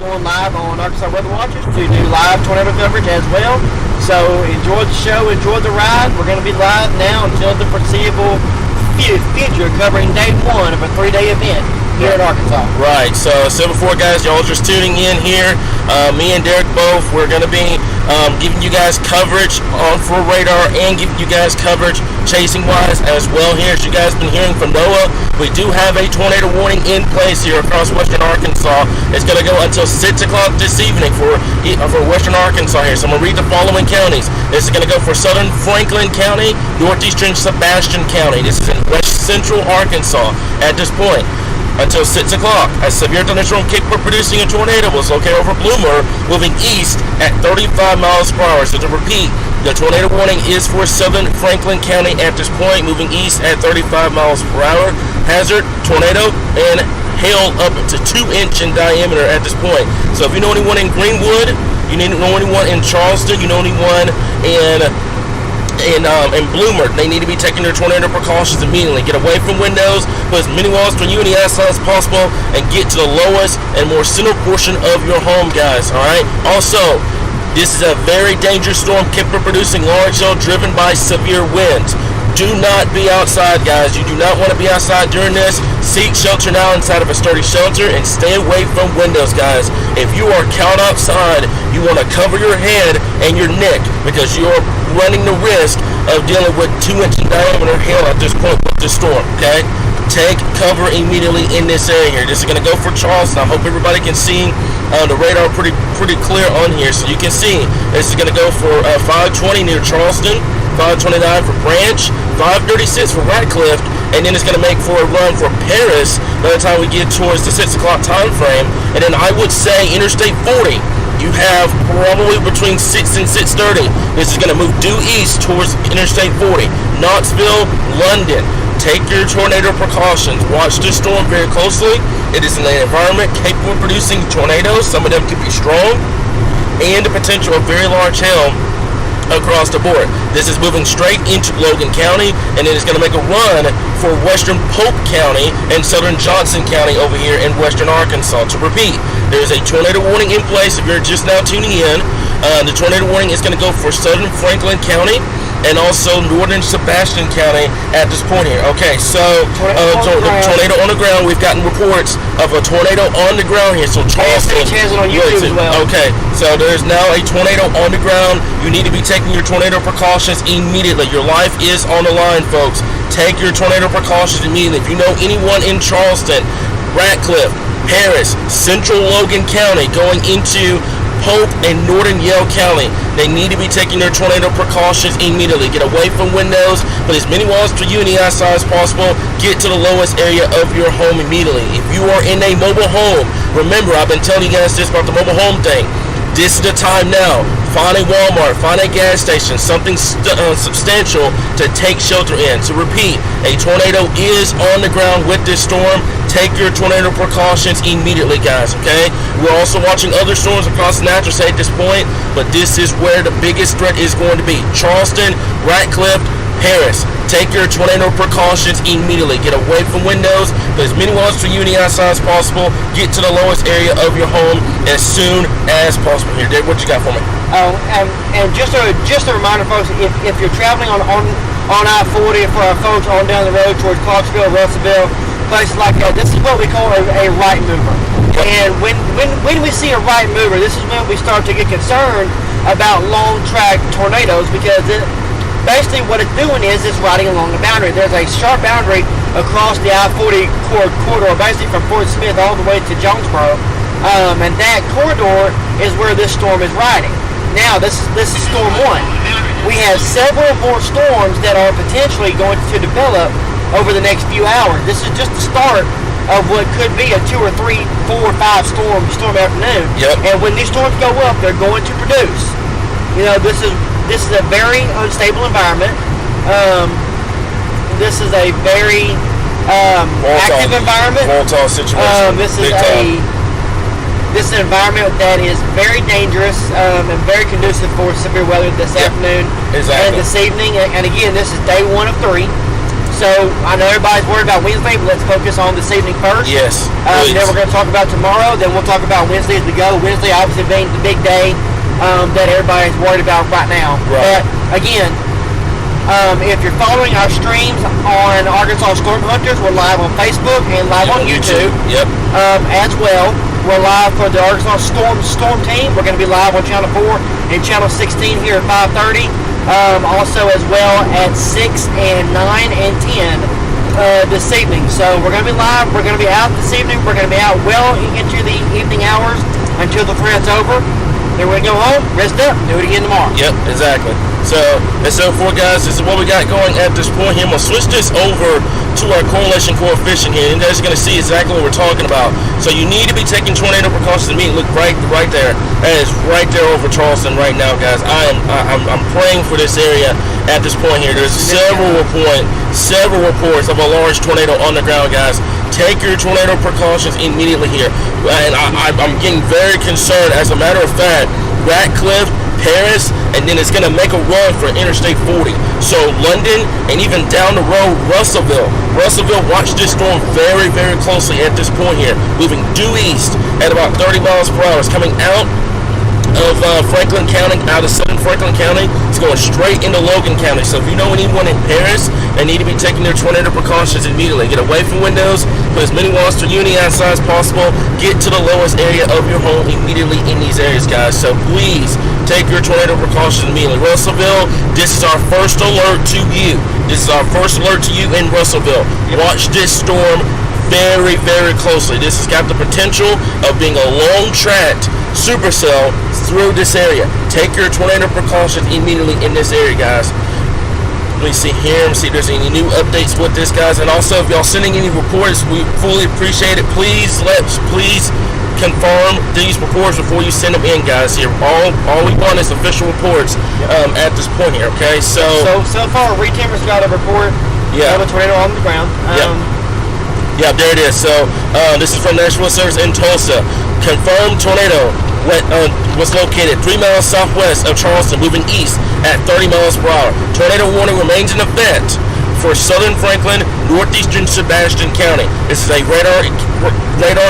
going live on Arkansas Weather Watchers to do live tornado coverage as well. So enjoy the show, enjoy the ride. We're going to be live now until the foreseeable future, covering day one of a 3-day event here in Arkansas. Right, so before, guys, y'all just tuning in here, me and Derek both, we're going to be giving you guys coverage on for radar and giving you guys coverage chasing wise as well here. As you guys been hearing from NOAA, we do have a tornado warning in place here across western Arkansas. It's going to go until 6 o'clock this evening for western Arkansas here. So I'm going to read the following counties. This is going to go for southern Franklin County, northeastern Sebastian County. This is in west central Arkansas at this point. Until 6 o'clock, a severe thunderstorm capable of producing a tornado was located over Bloomer, moving east at 35 miles per hour. So to repeat, the tornado warning is for southern Franklin County at this point, moving east at 35 miles per hour. Hazard, tornado, and hail up to 2-inch in diameter at this point. So if you know anyone in Greenwood, you know anyone in Charleston, you know anyone in Bloomer, they need to be taking their tornado precautions immediately. Get away from windows, put as many walls between you and the outside as possible, and get to the lowest and more central portion of your home, guys. Alright? Also, this is a very dangerous storm capable of producing large hail driven by severe winds. Do not be outside, guys. You do not want to be outside during this. Seek shelter now inside of a sturdy shelter and stay away from windows, guys. If you are caught outside, you want to cover your head and your neck because you are running the risk of dealing with 2-inch in diameter hail at this point with the storm, okay? Take cover immediately in this area here. This is going to go for Charleston. I hope everybody can see the radar pretty clear on here so you can see. This is going to go for 520 near Charleston, 529 for Branch, 536 for Ratcliffe, and then it's going to make for a run for Paris by the time we get towards the 6 o'clock time frame. And then I would say Interstate 40, you have probably between 6 and 6:30. This is going to move due east towards Interstate 40. Knoxville, London. Take your tornado precautions. Watch this storm very closely. It is in an environment capable of producing tornadoes. Some of them could be strong, and the potential of very large hail across the board. This is moving straight into Logan County, and it is going to make a run for western Polk County and southern Johnson County over here in western Arkansas. To repeat, there is a tornado warning in place if you're just now tuning in. The tornado warning is going to go for southern Franklin County and also northern Sebastian County at this point here. Okay, so tornado on the ground. We've gotten reports of a tornado on the ground here. So Charleston, on YouTube as well. Okay, so there's now a tornado on the ground. You need to be taking your tornado precautions immediately. Your life is on the line, folks. Take your tornado precautions immediately. If you know anyone in Charleston, Ratcliffe, Paris, Central Logan County, going into Polk and northern Yale County, they need to be taking their tornado precautions immediately. Get away from windows, put as many walls to you and the outside as possible. Get to the lowest area of your home immediately. If you are in a mobile home, remember, I've been telling you guys this about the mobile home thing. This is the time now. Find a Walmart, find a gas station, something substantial to take shelter in. To repeat, a tornado is on the ground with this storm. Take your tornado precautions immediately, guys, okay? We're also watching other storms across the natural state at this point, but this is where the biggest threat is going to be. Charleston, Ratcliffe, Paris. Take your tornado precautions immediately. Get away from windows. Put as many walls to you and the outside as possible. Get to the lowest area of your home as soon as possible. Here, Dave, what you got for me? And just a reminder, folks, if you're traveling on I-40 for our folks on down the road towards Knoxville, Russellville, places like that, this is what we call a right mover. And when we see a right mover, this is when we start to get concerned about long track tornadoes, because basically what it's doing is it's riding along the boundary. There's a sharp boundary across the I-40 corridor, basically from Fort Smith all the way to Jonesboro, and that corridor is where this storm is riding. Now, this is storm 1. We have several more storms that are potentially going to develop over the next few hours. This is just the start of what could be a 2 or 3, 4 or 5 storm afternoon. Yep. And when these storms go up, they're going to produce. You know, this is a very unstable environment. This is a very active environment. Volatile situation. This is an environment that is very dangerous and very conducive for severe weather this afternoon and this evening. And again, this is day 1 of 3. So I know everybody's worried about Wednesday, but let's focus on this evening first. Yes. Then we're going to talk about tomorrow. Then we'll talk about Wednesday as we go. Wednesday obviously being the big day that everybody's worried about right now. Right. But again, if you're following our streams on Arkansas Storm Hunters, we're live on Facebook and live on YouTube. Yep. As well. We're live for the Arkansas Storm Team. We're going to be live on Channel 4 and Channel 16 here at 5:30. Also as well at 6 and 9 and 10 this evening. So we're going to be live. We're going to be out this evening. We're going to be out well into the evening hours until the threat's over. Then we're going to go home, rest up, do it again tomorrow. Yep, exactly. So, that's so for guys, this is what we got going at this point here. I'm going to switch this over to our correlation coefficient here, and you guys are going to see exactly what we're talking about. So you need to be taking tornado precautions. I mean, look right there. That is right there over Charleston right now, guys. I'm praying for this area at this point here. There's several reports of a large tornado on the ground, guys. Take your tornado precautions immediately here. And I'm getting very concerned. As a matter of fact, Ratcliffe, Paris, and then it's going to make a run for Interstate 40. So London and even down the road, Russellville, watch this storm very, very closely at this point here. Moving due east at about 30 miles per hour. It's coming out of Franklin County, out of southern Franklin County. It's going straight into Logan County. So if you know anyone in Paris, they need to be taking their tornado precautions immediately. Get away from windows, put as many walls to uni outside as possible. Get to the lowest area of your home immediately in these areas, guys. So please take your tornado precautions immediately. Russellville, this is our first alert to you. This is our first alert to you in Russellville. Watch this storm very, very closely. This has got the potential of being a long-tracked supercell through this area. Take your tornado precautions immediately in this area, guys. Let me see here and see if there's any new updates with this, guys. And also, if y'all sending any reports, we fully appreciate it. Please confirm these reports before you send them in, guys. Here, all we want is official reports at this point here. Okay, so far, Retimmer's got a report of a tornado on the ground. Yeah, there it is. So this is from National Service in Tulsa. Confirmed tornado was located 3 miles southwest of Charleston, moving east at 30 miles per hour. Tornado warning remains in effect for southern Franklin, northeastern Sebastian County. This is a radar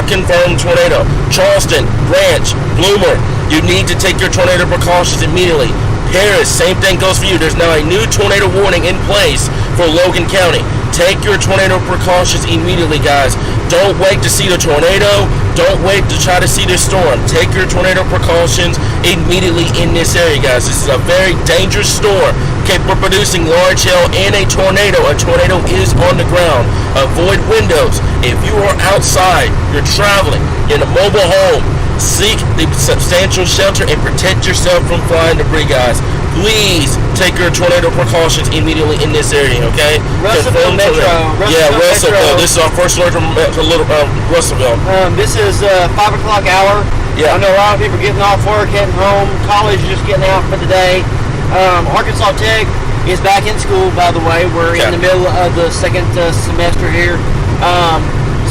confirmed tornado. Charleston, Branch, Bloomer, you need to take your tornado precautions immediately. Paris, same thing goes for you. There's now a new tornado warning in place for Logan County. Take your tornado precautions immediately, guys. Don't wait to see the tornado. Don't wait to try to see the storm. Take your tornado precautions immediately in this area, guys. This is a very dangerous storm, capable of producing large hail and a tornado. A tornado is on the ground. Avoid windows. If you are outside, you're traveling, in a mobile home, seek the substantial shelter and protect yourself from flying debris, guys. Please take your tornado precautions immediately in this area, okay? Russellville Metro. Russellville. This is our first alert from Russellville. This is 5 o'clock hour. Yeah. I know a lot of people getting off work, heading home. College just getting out for the day. Arkansas Tech is back in school, by the way. We're in the middle of the second semester here.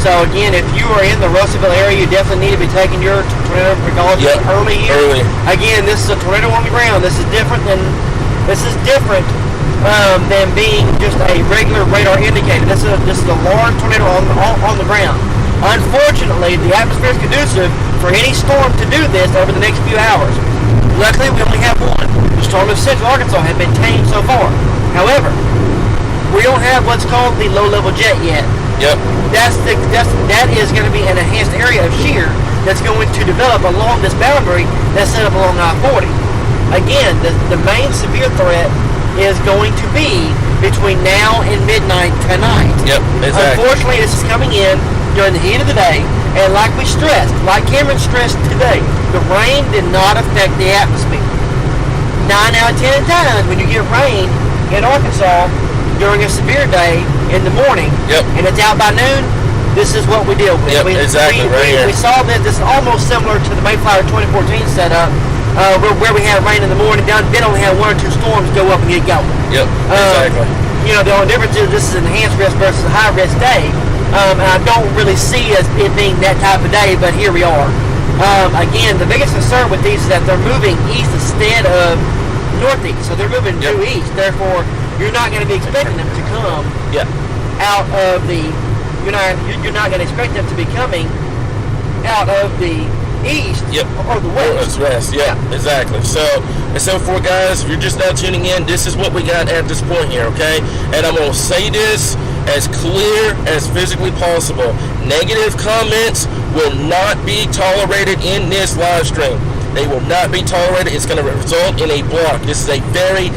So again, if you are in the Russellville area, you definitely need to be taking your tornado precautions early here. Again, this is a tornado on the ground. This is different than being just a regular radar indicator. This is a large tornado on the ground. Unfortunately, the atmosphere is conducive for any storm to do this over the next few hours. Luckily, we only have one. The storm of Central Arkansas has been tamed so far. However, we don't have what's called the low-level jet yet. Yep. That is going to be an enhanced area of shear that's going to develop along this boundary that's set up along I-40. Again, the main severe threat is going to be between now and midnight tonight. Yep, exactly. Unfortunately, this is coming in during the heat of the day, and like Cameron stressed today, the rain did not affect the atmosphere. 9 out of 10 times when you get rain in Arkansas during a severe day in the morning, and it's out by noon, this is what we deal with. Exactly, right here. We saw that this is almost similar to the Mayflower 2014 setup, where we had rain in the morning, then only had 1 or 2 storms go up and get going. Yep, exactly. The only difference is this is an enhanced risk versus a high risk day, and I don't really see it being that type of day, but here we are. Again, the biggest concern with these is that they're moving east instead of northeast, so they're moving due east. Therefore, you're not going to be expecting them to come Yeah. out of the. You're not going to expect them to be coming out of the east Yep. or the west. Yeah, exactly. So for guys, if you're just now tuning in, this is what we got at this point here, okay? And I'm gonna say this as clear as physically possible. Negative comments will not be tolerated in this live stream. They will not be tolerated. It's gonna result in a block. This is a very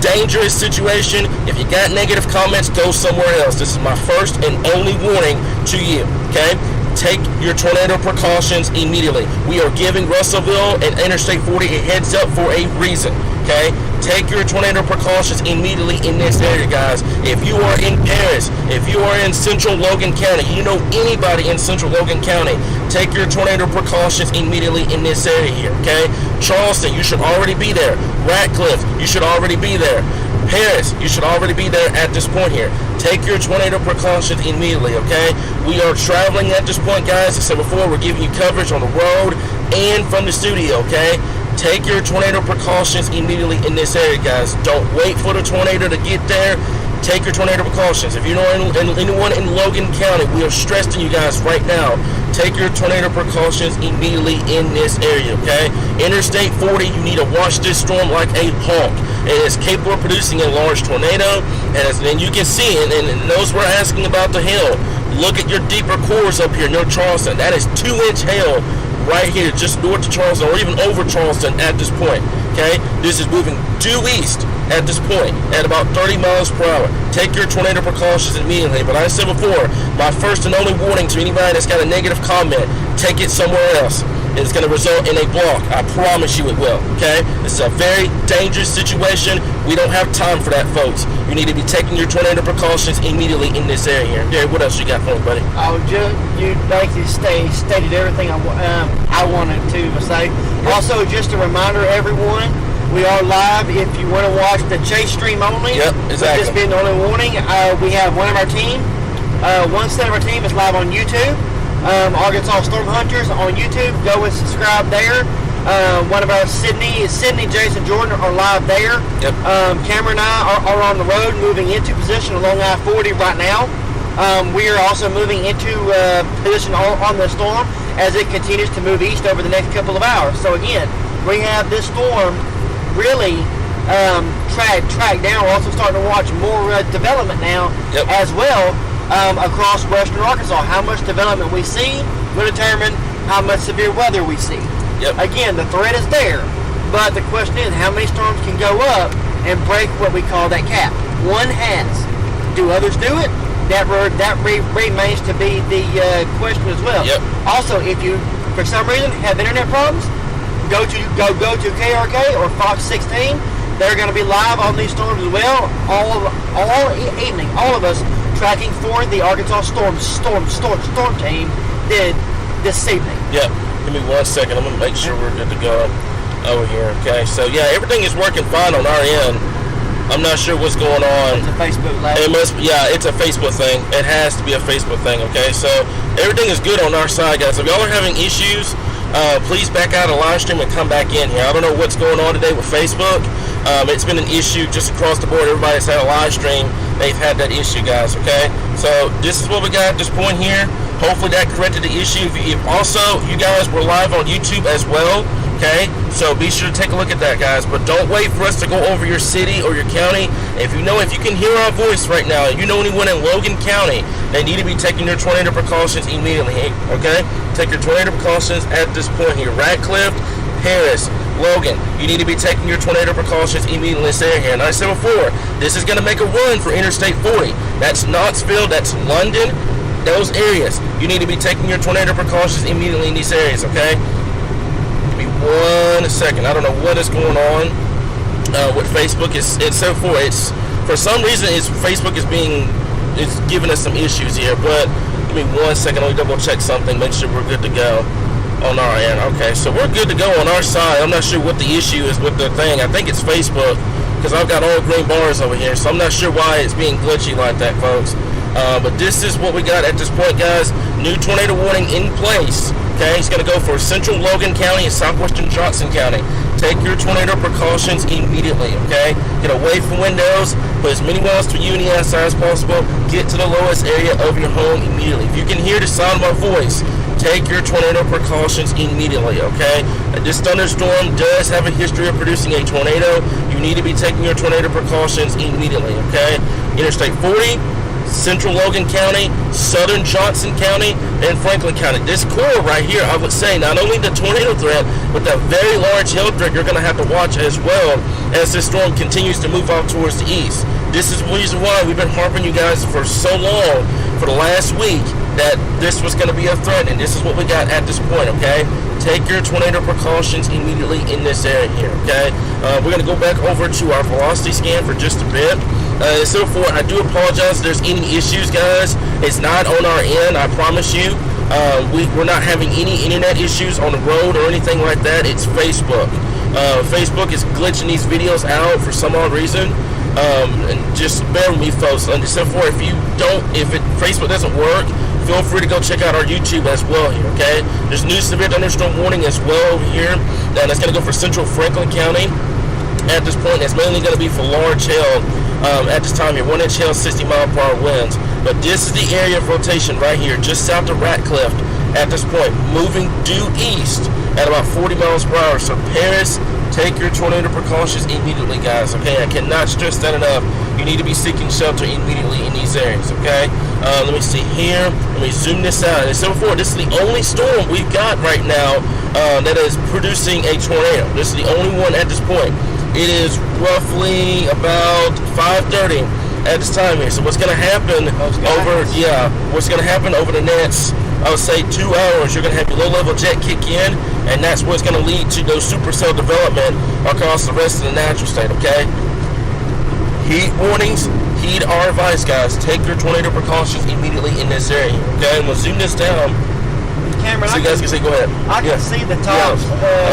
dangerous situation. If you got negative comments, go somewhere else. This is my first and only warning to you, okay? Take your tornado precautions immediately. We are giving Russellville and Interstate 40 a heads up for a reason, okay? Take your tornado precautions immediately in this area, guys. If you are in Paris, if you are in Central Logan County, you know anybody in Central Logan County, take your tornado precautions immediately in this area here, okay? Charleston, you should already be there. Ratcliffe, you should already be there. Paris, you should already be there at this point here. Take your tornado precautions immediately, okay? We are traveling at this point, guys. As I said before, we're giving you coverage on the road and from the studio, okay? Take your tornado precautions immediately in this area, guys. Don't wait for the tornado to get there. Take your tornado precautions. If you know anyone in Logan County, we are stressing you guys right now. Take your tornado precautions immediately in this area, okay? Interstate 40, you need to watch this storm like a hawk. It is capable of producing a large tornado, and you can see it, and those who are asking about the hail, look at your deeper cores up here near Charleston. That is 2-inch hail right here, just north of Charleston, or even over Charleston at this point, okay? This is moving due east at this point at about 30 miles per hour. Take your tornado precautions immediately. But I said before, my first and only warning to anybody that's got a negative comment, take it somewhere else. It's going to result in a block. I promise you it will, okay? This is a very dangerous situation. We don't have time for that, folks. You need to be taking your tornado precautions immediately in this area here. Gary, what else you got for me, buddy? You basically stated everything I wanted to say. Yep. Also, just a reminder, everyone, we are live. If you want to watch the chase stream only, yep, exactly. This being the only warning, we have one of our team. One set of our team is live on YouTube. Arkansas Storm Hunters on YouTube. Go and subscribe there. One of our Sydney, Jason, Jordan are live there. Yep. Cameron and I are on the road, moving into position along I-40 right now. We are also moving into position on the storm as it continues to move east over the next couple of hours. So again, we have this storm really tracked down. We're also starting to watch more development now, yep, as well. Across western Arkansas. How much development we see will determine how much severe weather we see. Yep. Again, the threat is there, but the question is how many storms can go up and break what we call that cap. One has. Do others do it? That remains to be the question as well. Yep. Also, if you, for some reason, have internet problems, go to KRK or Fox 16. They're going to be live on these storms as well all evening. All of us tracking for the Arkansas Storm team did this evening. Yep. Give me 1 second. I'm going to make sure we're good to go over here. Okay. So, yeah, everything is working fine on our end. I'm not sure what's going on. It's a Facebook live. It must, yeah, it's a Facebook thing. It has to be a Facebook thing, okay? So, everything is good on our side, guys. If y'all are having issues, please back out of live stream and come back in here. I don't know what's going on today with Facebook. It's been an issue just across the board. Everybody's had a live stream. They've had that issue, guys, okay? So, this is what we got at this point here. Hopefully that corrected the issue. If also, you guys were live on YouTube as well, okay? So, be sure to take a look at that, guys. But don't wait for us to go over your city or your county. If you can hear our voice right now, you know anyone in Logan County, they need to be taking their tornado precautions immediately, okay? Take your tornado precautions at this point here. Ratcliffe, Paris, Logan, you need to be taking your tornado precautions immediately in this area here. And I said before, this is going to make a run for Interstate 40. That's Knoxville, that's London, those areas. You need to be taking your tornado precautions immediately in these areas, okay? Give me 1 second. I don't know what is going on with Facebook. It's for some reason Facebook is giving us some issues here, but give me 1 second. Let me double check something, make sure we're good to go on our end. Okay, so we're good to go on our side. I'm not sure what the issue is with the thing. I think it's Facebook, because I've got all green bars over here, so I'm not sure why it's being glitchy like that, folks. But this is what we got at this point, guys. New tornado warning in place. Okay, it's going to go for Central Logan County and Southwestern Johnson County. take your tornado precautions immediately, okay? Get away from windows, put as many walls between you and the outside as possible, get to the lowest area of your home immediately. If you can hear the sound of my voice, take your tornado precautions immediately, okay? This thunderstorm does have a history of producing a tornado. You need to be taking your tornado precautions immediately, okay? Interstate 40, Central Logan County, Southern Johnson County, and Franklin County. This core right here, I would say, not only the tornado threat, but the very large hail threat you're going to have to watch as well as this storm continues to move off towards the east. This is the reason why we've been harping you guys for so long, for the last week, that this was going to be a threat, and this is what we got at this point, okay? Take your tornado precautions immediately in this area here, okay? We're going to go back over to our velocity scan for just a bit. So forth, I do apologize if there's any issues, guys. It's not on our end, I promise you. We're not having any internet issues on the road or anything like that. It's Facebook. Facebook is glitching these videos out for some odd reason. And just bear with me, folks. And so forth, if Facebook doesn't work, feel free to go check out our YouTube as well here, okay? There's new severe thunderstorm warning as well over here. And that's going to go for Central Franklin County. At this point, it's mainly going to be for large hail at this time here. 1-inch hail, 60-mile-per-hour winds. But this is the area of rotation right here, just south of Ratcliffe at this point, moving due east at about 40 miles per hour. So Paris, take your tornado precautions immediately, guys, okay? I cannot stress that enough. You need to be seeking shelter immediately in these areas, okay? Let me see here. Let me zoom this out. And so forth, this is the only storm we've got right now that is producing a tornado. This is the only one at this point. It is roughly about 5:30 at this time here. So what's going to happen what's going to happen over the next, I would say, 2 hours, you're going to have your low-level jet kick in, and that's what's going to lead to those supercell development across the rest of the natural state, okay? Heat warnings, heed our advice, guys. Take your tornado precautions immediately in this area, okay? And we'll zoom this down. Cameron, so you guys can see, go ahead. I can see the tops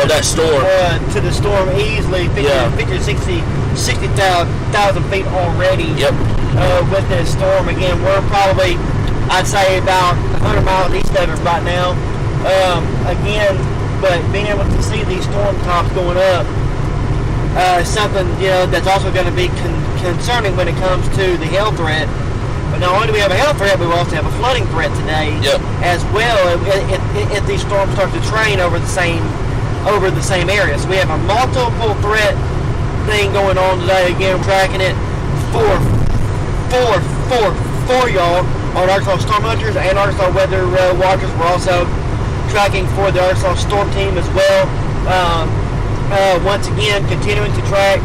of that storm to the storm easily 50,000 feet already. Yep. With this storm, again, we're probably, I'd say, about 100 miles east of it right now. Again, but being able to see these storm tops going up is something, that's also going to be concerning when it comes to the hail threat. But not only do we have a hail threat, we will also have a flooding threat today as well. If these storms start to train over the same area, so we have a multiple threat thing going on today. Again, we're tracking it for y'all on Arkansas Storm Hunters and Arkansas Weather Watchers. We're also tracking for the Arkansas Storm Team as well. Once again, continuing to track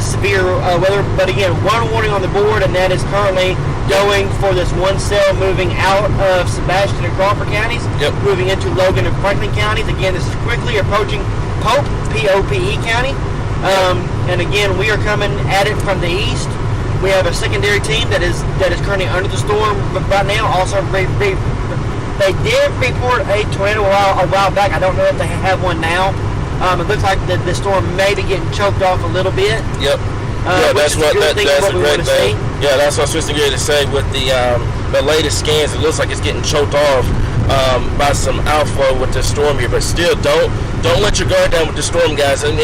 severe weather, but again, one warning on the board, and that is currently going for this one cell moving out of Sebastian and Crawford counties, moving into Logan and Franklin counties. Again, this is quickly approaching Pope, P-O-P-E County, and again, we are coming at it from the east. We have a secondary team that is currently under the storm right now. Also, they did report a tornado a while back. I don't know if they have one now. It looks like the storm may be getting choked off a little bit. Yep. That's a great thing. Yeah, that's what I was just going to say with the latest scans. It looks like it's getting choked off by some outflow with the storm here. But still, don't let your guard down with the storm, guys. And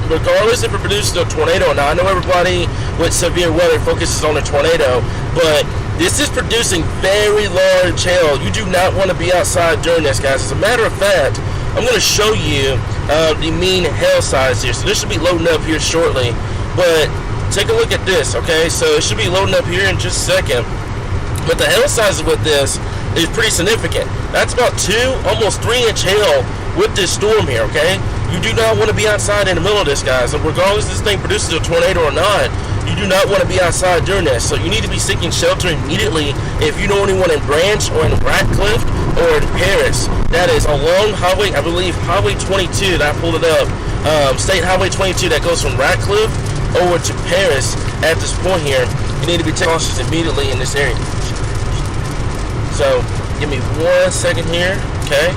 regardless if it produces a tornado or not, I know everybody with severe weather focuses on a tornado, but this is producing very large hail. You do not want to be outside during this, guys. As a matter of fact, I'm going to show you the mean hail size here. So this should be loading up here shortly. But take a look at this, okay? So it should be loading up here in just a second. But the hail size with this is pretty significant. That's about 2, almost 3-inch hail with this storm here, okay? You do not want to be outside in the middle of this, guys. And regardless if this thing produces a tornado or not, you do not want to be outside during this. So you need to be seeking shelter immediately if you know anyone in Branch or in Ratcliffe or in Paris. That is along highway, I believe, Highway 22, that I pulled it up. State Highway 22 that goes from Ratcliffe over to Paris at this point here. You need to be taking cautious immediately in this area. So give me 1 second here, okay?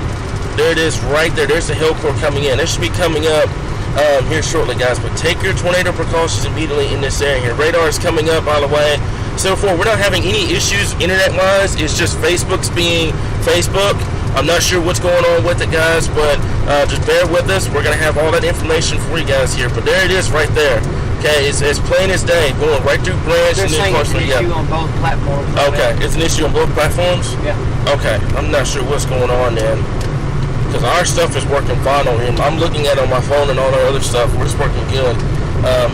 There it is right there. There's the hail core coming in. It should be coming up here shortly, guys. But take your tornado precautions immediately in this area here. Radar is coming up, by the way. So far, we're not having any issues internet-wise. It's just Facebook's being Facebook. I'm not sure what's going on with it, guys, but just bear with us. We're going to have all that information for you guys here. But there it is right there. Okay, it's plain as day, going right through Branch. They're saying it's an issue on both platforms. Okay, it's an issue on both platforms? Yeah. Okay, I'm not sure what's going on then. Because our stuff is working fine on here. I'm looking at it on my phone and all our other stuff. We're just working good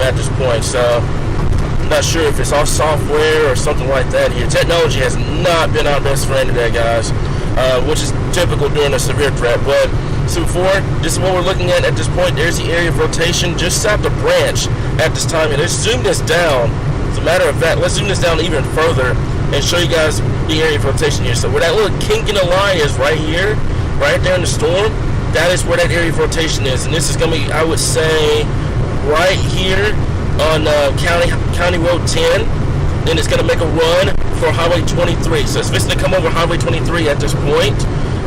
at this point. So I'm not sure if it's our software or something like that here. Technology has not been our best friend today, guys, which is typical during a severe threat. But so before, this is what we're looking at this point. There's the area of rotation just south of Branch at this time. And let's zoom this down. As a matter of fact, let's zoom this down even further and show you guys the area of rotation here. So where that little kink in the line is right here, right there in the storm, that is where that area of rotation is. And this is going to be, I would say, right here on County Road 10. Then it's going to make a run for Highway 23. So it's going to come over Highway 23 at this point.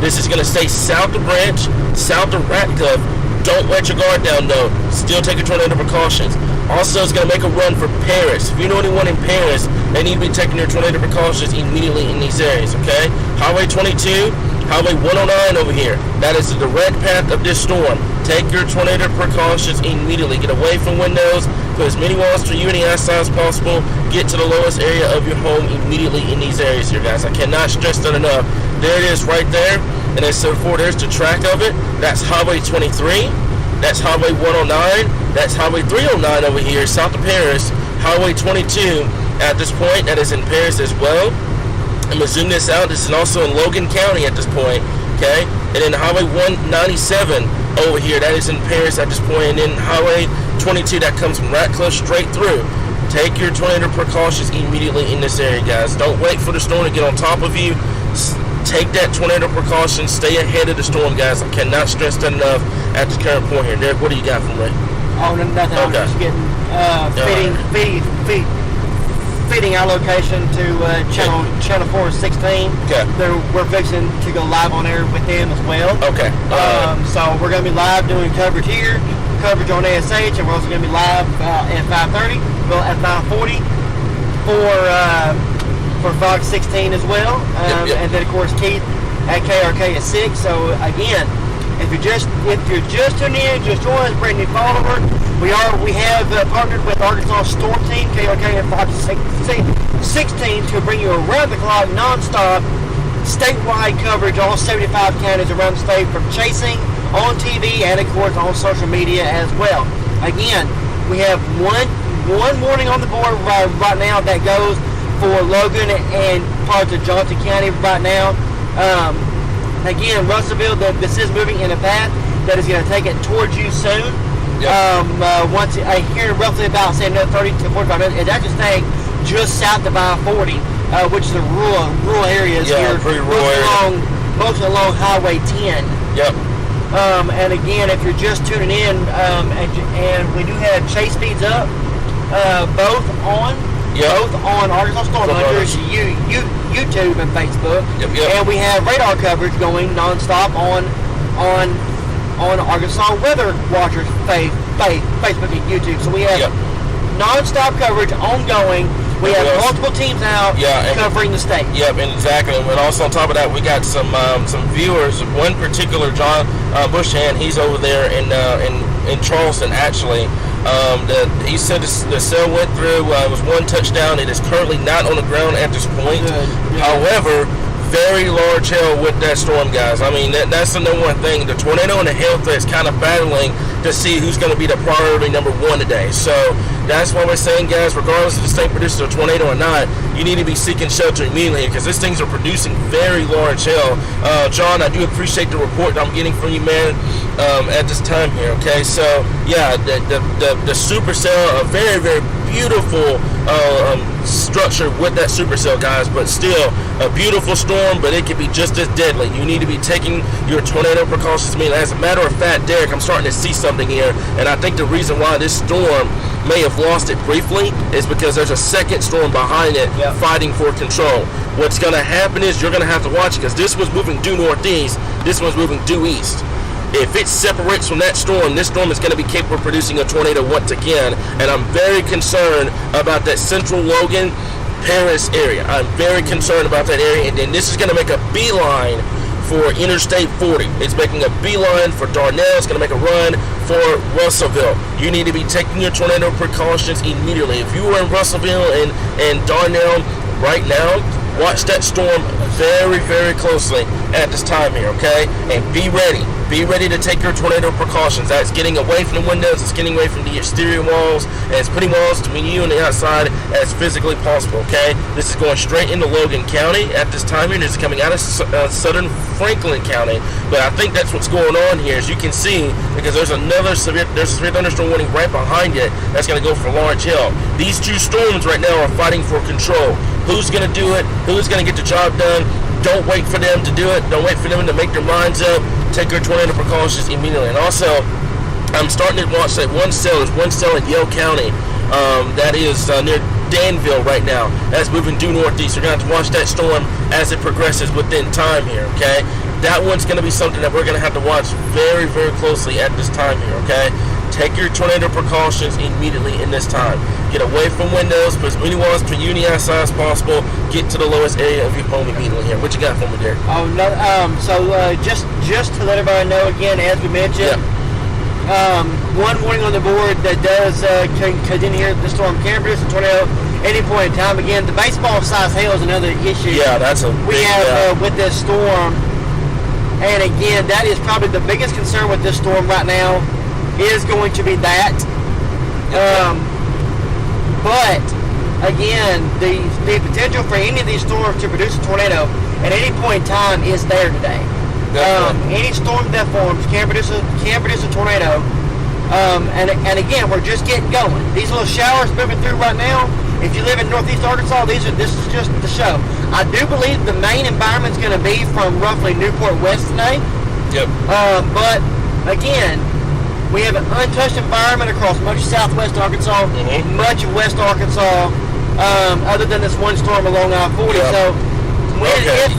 This is going to stay south of Branch, south of Ratcliffe. Don't let your guard down, though. Still take your tornado precautions. Also, it's going to make a run for Paris. If you know anyone in Paris, they need to be taking their tornado precautions immediately in these areas, okay? Highway 22, Highway 109 over here. That is the direct path of this storm. Take your tornado precautions immediately. Get away from windows. Put as many walls to you and the outside as possible. Get to the lowest area of your home immediately in these areas here, guys. I cannot stress that enough. There it is right there. And then so forth, there's the track of it. That's Highway 23. That's Highway 109. That's Highway 309 over here, south of Paris. Highway 22 at this point, that is in Paris as well. I'm going to zoom this out. This is also in Logan County at this point, okay? And then Highway 197 over here, that is in Paris at this point. And then Highway 22, that comes from Ratcliffe straight through. Take your tornado precautions immediately in this area, guys. Don't wait for the storm to get on top of you. Take that tornado precaution. Stay ahead of the storm, guys. I cannot stress that enough at this current point here. Derek, what do you got for me? Oh, nothing. Okay. I'm just getting feeding our location to channel 416. Okay. We're fixing to go live on air with them as well. Okay. So we're going to be live doing coverage here, coverage on ASH, and we're also going to be live at 5:30, well at 5:40 for Fox 16 as well. And then of course Keith at KRK at 6. So again, if you're just tuning in, just join us, brand new follower. We have partnered with Arkansas Storm Team, KRK and Fox 16 to bring you around the clock, non-stop, statewide coverage, all 75 counties around the state, from chasing on TV and of course on social media as well. Again, we have one warning on the board right now that goes for Logan and parts of Johnson County right now. Again, Russellville, this is moving in a path that is going to take it towards you soon. Yep. Once I hear roughly about, say, another 30 to 45 minutes, it's actually staying just south of I-40, which is the rural areas here. Pretty rural area. Mostly along Highway 10. Yep. And again, if you're just tuning in, and we do have chase speeds up, both on Arkansas Storm Hunters, YouTube and Facebook. Yep. And we have radar coverage going nonstop on Arkansas Weather Watchers Facebook and YouTube. So we have nonstop coverage ongoing. We have multiple teams out covering the state. Yep, and exactly. And also on top of that, we got some viewers. One particular, John Bushhand, he's over there in Charleston actually. He said the cell went through. It was one touchdown. It is currently not on the ground at this point. Good. However, very large hail with that storm, guys. I mean, that's the number one thing. The tornado and the hail threat is kind of battling to see who's going to be the priority number one today. So that's why we're saying, guys, regardless of the state produces a tornado or not, you need to be seeking shelter immediately because these things are producing very large hail. John, I do appreciate the report that I'm getting from you, man, at this time here. Okay, so yeah, the supercell, a very, very beautiful structure with that supercell, guys, but still a beautiful storm, but it can be just as deadly. You need to be taking your tornado precautions. I mean, as a matter of fact, Derek, I'm starting to see something here, and I think the reason why this storm may have lost it briefly is because there's a second storm behind it fighting for control. What's going to happen is you're going to have to watch it because this was moving due northeast, this one's moving due east. If it separates from that storm, this storm is going to be capable of producing a tornado once again. And I'm very concerned about that central Logan, Paris area. I'm very concerned about that area. And then this is going to make a beeline for Interstate 40. It's making a beeline for Darnell. It's going to make a run for Russellville. You need to be taking your tornado precautions immediately. If you are in Russellville and Darnell right now, watch that storm very, very closely at this time here, okay? And be ready. Be ready to take your tornado precautions. That's getting away from the windows, it's getting away from the exterior walls, and it's putting walls between you and the outside as physically possible, okay? This is going straight into Logan County at this time here. This is coming out of southern Franklin County, but I think that's what's going on here, as you can see, because there's a severe thunderstorm warning right behind it that's going to go for large hail. These two storms right now are fighting for control. Who's going to do it? Who's going to get the job done? Don't wait for them to do it. Don't wait for them to make their minds up. Take your tornado precautions immediately. And also, I'm starting to watch that one cell. There's one cell in Yale County that is near Danville right now. That's moving due northeast. You're going to have to watch that storm as it progresses within time here, okay? That one's going to be something that we're going to have to watch very, very closely at this time here, okay? Take your tornado precautions immediately in this time. Get away from windows, put as many walls between you and the outside as possible. Get to the lowest area of your home immediately here. What you got for me, Derek? Oh no. Just to let everybody know again, as we mentioned, one warning on the board that does continue here. The storm can produce a tornado any point in time. Again, the baseball-sized hail is another issue. Yeah, that's a we have with this storm. And again, that is probably the biggest concern with this storm right now. Is going to be that. But again, the potential for any of these storms to produce a tornado at any point in time is there today. Any storm that forms can produce a tornado. And again, we're just getting going. These little showers moving through right now. If you live in northeast Arkansas, this is just the show. I do believe the main environment is going to be from roughly Newport West today. Yep. But again, we have an untouched environment across much of southwest Arkansas, much of west Arkansas, other than this one storm along I-40. Yep. So when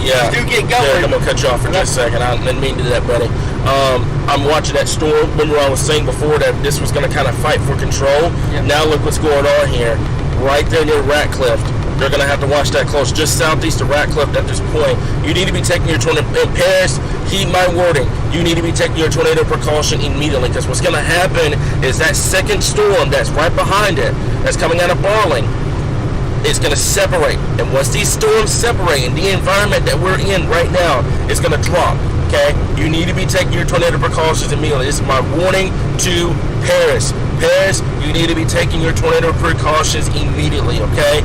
you do get going... Derek, I'm going to cut you off for just a second. I didn't mean to do that, buddy. I'm watching that storm. Remember I was saying before that this was going to kind of fight for control? Yep. Now look what's going on here. Right there near Ratcliffe. They're going to have to watch that close, just southeast of Ratcliffe at this point. You need to be taking your tornado. In Paris, heed my wording. You need to be taking your tornado precaution immediately, because what's going to happen is that second storm that's right behind it, that's coming out of Barling, is going to separate. And once these storms separate, and the environment that we're in right now is going to drop, okay? You need to be taking your tornado precautions immediately. This is my warning to Paris. Paris, you need to be taking your tornado precautions immediately, okay?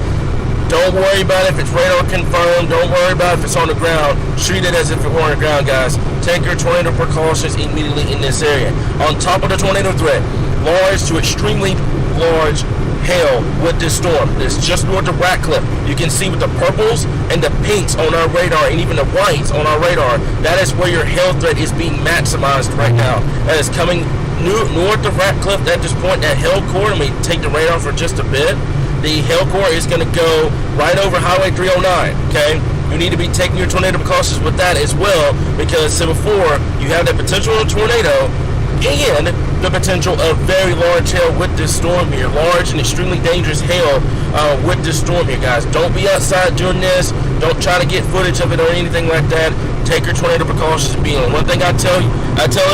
Don't worry about if it's radar confirmed. Don't worry about if it's on the ground. Treat it as if it were on the ground, guys. Take your tornado precautions immediately in this area. On top of the tornado threat, large to extremely large hail with this storm. It's just north of Ratcliffe. You can see with the purples and the pinks on our radar, and even the whites on our radar, that is where your hail threat is being maximized right now. That is coming north of Ratcliffe at this point. That hail core, let me take the radar for just a bit. The hail core is going to go right over Highway 309, okay? You need to be taking your tornado precautions with that as well, because before you have the potential of a tornado and the potential of very large hail with this storm here. Large and extremely dangerous hail with this storm here, guys. Don't be outside doing this. Don't try to get footage of it or anything like that. Take your tornado precautions immediately. One thing I tell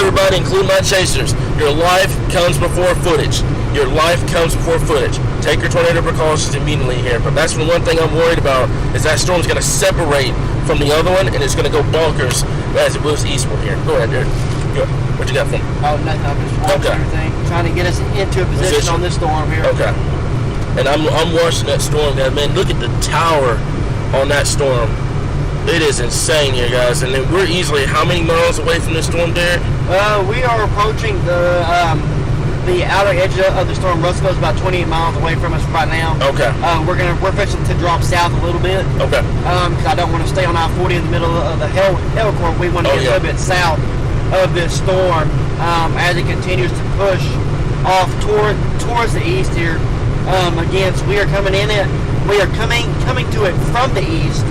everybody, including my chasers, your life comes before footage. Your life comes before footage. Take your tornado precautions immediately here. But that's the one thing I'm worried about, is that storm's going to separate from the other one, and it's going to go bonkers as it moves eastward here. Go ahead, Derek. What you got for me? Oh, nothing. I'm just watching everything, trying to get us into a position on this storm here. Okay. And I'm watching that storm, guys. Man, look at the tower on that storm. It is insane here, guys. And then we're easily how many miles away from this storm, Derek? We are approaching the outer edge of the storm. Russellville is about 28 miles away from us right now. Okay. We're fixing to drop south a little bit. Okay. Because I don't want to stay on I-40 in the middle of the hail core. We want to get a little bit south of this storm as it continues to push off towards the east here. Again, so we are coming in it. We are coming to it from the east.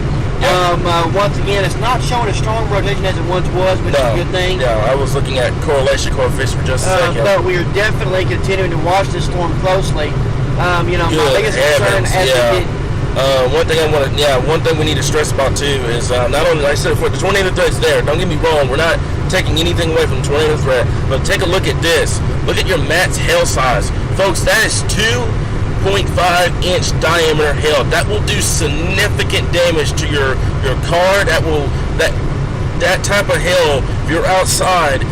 Once again, it's not showing a strong rotation as it once was, which is a good thing. Yeah, I was looking at correlation coefficients for just a second. But we are definitely continuing to watch this storm closely. My biggest concern One thing we need to stress about too is not only, like I said before, the tornado threat's there. Don't get me wrong, we're not taking anything away from the tornado threat, but take a look at this. Look at your mat's hail size, folks. That is 2.5-inch diameter hail. That will do significant damage to your car. That type of hail, if you're outside,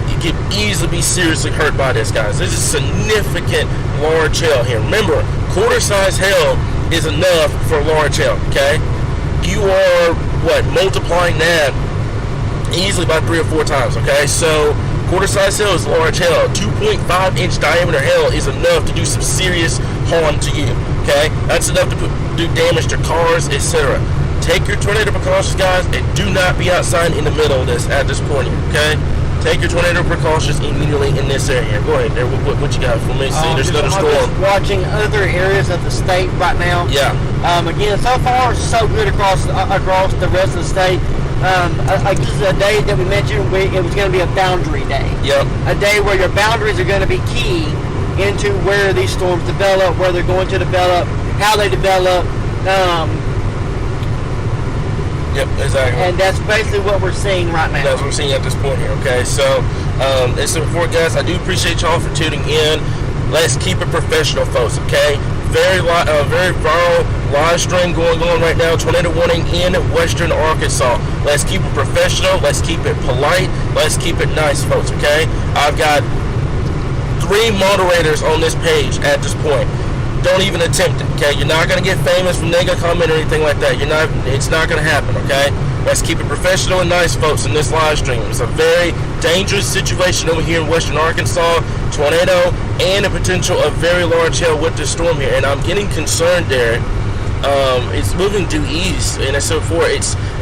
you can easily be seriously hurt by this, guys. This is significant large hail here. Remember, quarter-size hail is enough for large hail, okay? You are, multiplying that easily by 3 or 4 times, okay? So, quarter-size hail is large hail. 2.5-inch diameter hail is enough to do some serious harm to you, okay? That's enough to do damage to cars, etc. Take your tornado precautions, guys, and do not be outside in the middle of this at this point here, okay? Take your tornado precautions immediately in this area. Go ahead, there. What you got for me? See, there's another storm. I'm just watching other areas of the state right now. Yeah. Again, so far, so good across the rest of the state. This is a day that we mentioned. It was going to be a boundary day. Yep. A day where your boundaries are going to be key into where these storms develop, where they're going to develop, how they develop. Yep, exactly. And that's basically what we're seeing right now. That's what we're seeing at this point here, okay? So, it's important, guys. I do appreciate y'all for tuning in. Let's keep it professional, folks, okay? Very viral live stream going on right now. Tornado warning in western Arkansas. Let's keep it professional. Let's keep it polite. Let's keep it nice, folks, okay? I've got 3 moderators on this page at this point. Don't even attempt it, okay? You're not going to get famous from negative comment or anything like that. It's not going to happen, okay? Let's keep it professional and nice, folks, in this live stream. It's a very dangerous situation over here in western Arkansas. Tornado and a potential of very large hail with this storm here. And I'm getting concerned there. It's moving due east, and so forth.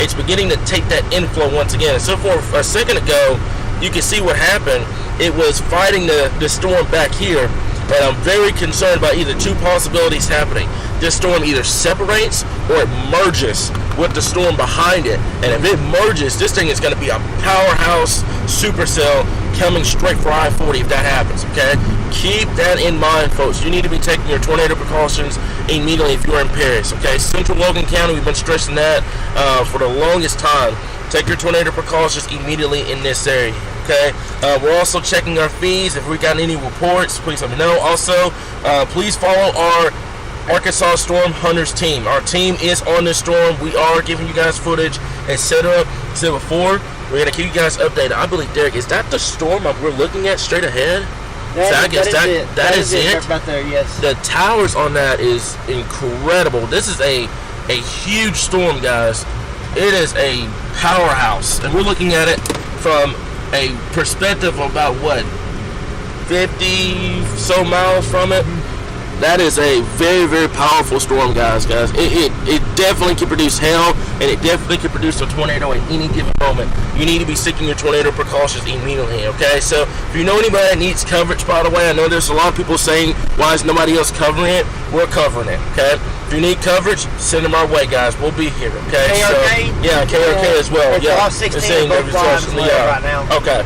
It's beginning to take that inflow once again. And so forth. A second ago, you can see what happened. It was fighting the storm back here. And I'm very concerned about either 2 possibilities happening. This storm either separates or it merges with the storm behind it. And if it merges, this thing is going to be a powerhouse supercell coming straight for I-40 if that happens, okay? Keep that in mind, folks. You need to be taking your tornado precautions immediately if you're in Paris, okay? Central Logan County, we've been stressing that for the longest time. Take your tornado precautions immediately in this area, okay? We're also checking our feeds. If we got any reports, please let me know. Also, please follow our Arkansas Storm Hunters team. Our team is on this storm. We are giving you guys footage, etc. Said before, we're going to keep you guys updated. I believe, Derek, is that the storm we're looking at straight ahead? That is it. Right there, yes. The towers on that is incredible. This is a huge storm, guys. It is a powerhouse, and we're looking at it from a perspective of about 50 so miles from it. That is a very, very powerful storm, guys. It definitely can produce hail, and it definitely can produce a tornado at any given moment. You need to be seeking your tornado precautions immediately, okay? So if you know anybody that needs coverage, by the way, I know there's a lot of people saying, why is nobody else covering it? We're covering it, okay? If you need coverage, send them our way, guys. We'll be here, okay? KRK? So, yeah, KRK as well. Yeah, 16 both live right now. Okay.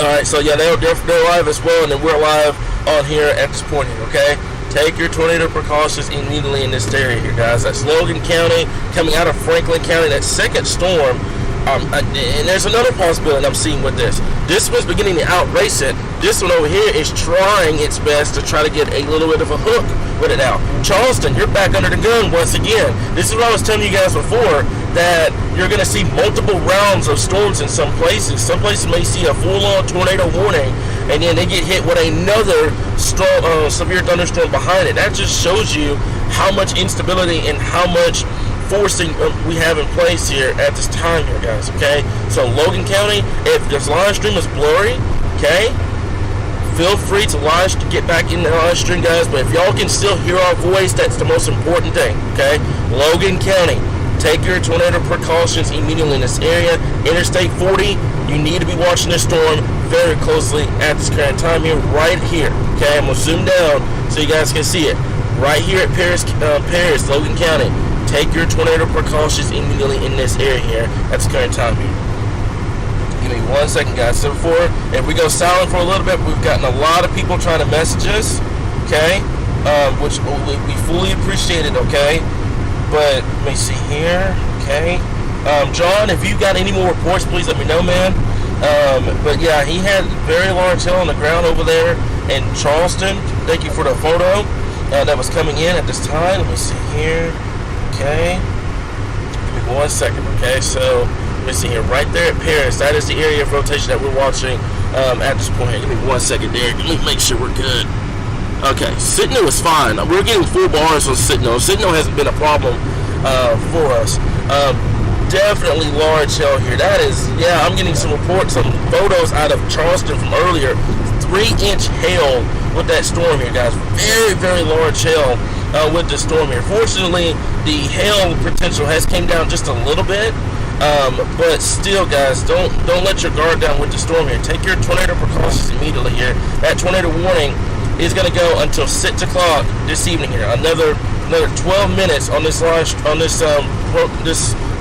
All right, so yeah, they're live as well, and then we're live on here at this point here, okay? Take your tornado precautions immediately in this area here, guys. That's Logan County, coming out of Franklin County, that second storm. And there's another possibility I'm seeing with this. This was beginning to outrace it. This one over here is trying its best to try to get a little bit of a hook with it now. Charleston, you're back under the gun once again. This is what I was telling you guys before, that you're going to see multiple rounds of storms in some places. Some places may see a full-on tornado warning, and then they get hit with another strong, severe thunderstorm behind it. That just shows you how much instability and how much forcing we have in place here at this time here, guys, okay? So Logan County, if this live stream is blurry, okay, feel free to get back in the live stream, guys, but if y'all can still hear our voice, that's the most important thing, okay? Logan County, take your tornado precautions immediately in this area. Interstate 40, you need to be watching this storm very closely at this current time here, right here, okay? I'm going to zoom down so you guys can see it. Right here at Paris, Logan County. Take your tornado precautions immediately in this area here at this current time here. Give me 1 second, guys. So before, if we go silent for a little bit, we've gotten a lot of people trying to message us, okay? Which we fully appreciate it, okay? But let me see here. Okay. John, if you got any more reports, please let me know, man. But yeah, he had very large hail on the ground over there in Charleston. Thank you for the photo that was coming in at this time. Let me see here. Okay. Give me 1 second. Okay, so let me see here. Right there at Paris, that is the area of rotation that we're watching at this point. Give me 1 second, Derek. Let me make sure we're good. Okay, Sitno is fine. We're getting full bars on Sitno. Sitno hasn't been a problem for us. Definitely large hail here. That is, yeah, I'm getting some reports, some photos out of Charleston from earlier. 3-inch hail with that storm here, guys. Very, very large hail with the storm here. Fortunately, the hail potential has came down just a little bit, but still, guys, don't let your guard down with the storm here. Take your tornado precautions immediately here. That tornado warning is going to go until 6 o'clock this evening here. Another 12 minutes on this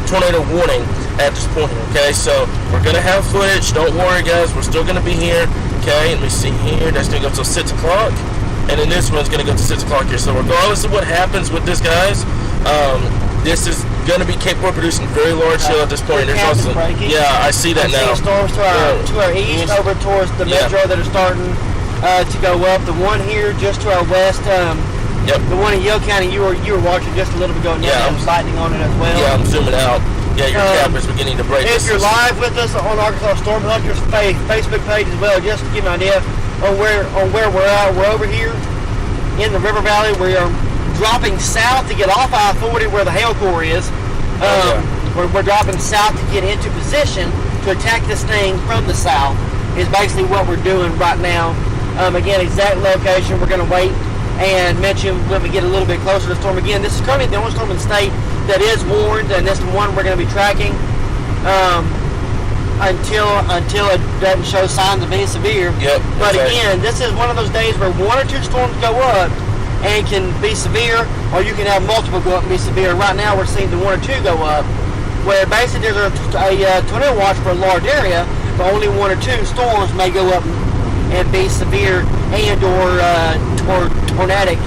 tornado warning at this point here. Okay, so we're gonna have footage. Don't worry, guys. We're still gonna be here. Okay, let me see here. That's gonna go till 6 o'clock, and then this one's gonna go to 6 o'clock here. So regardless of what happens with this, guys, this is gonna be capable of producing very large hail at this point. There's also, yeah, I see that now. Storms to our east, over towards the metro that are starting to go up. The one here just to our west. Yep. The one in Yale County you were watching just a little bit ago. Yeah, there's lightning on it as well. Yeah, I'm zooming out. Yeah, your cap is beginning to break. If you're live with us on Arkansas Storm Hunters Facebook page as well, just to give you an idea on where we're at. We're over here in the River Valley. We are dropping south to get off I-40 where the hail core is. We're dropping south to get into position to attack this thing from the south. Is basically what we're doing right now. Again, exact location. We're going to wait and mention when we get a little bit closer to the storm. Again, this is currently the only storm in the state that is warned, and this is the one we're going to be tracking until it doesn't show signs of being severe. Yep. But again, this is one of those days where 1 or 2 storms go up and can be severe, or you can have multiple go up and be severe. Right now, we're seeing the 1 or 2 go up, where basically there's a tornado watch for a large area, but only 1 or 2 storms may go up and be severe and or tornadic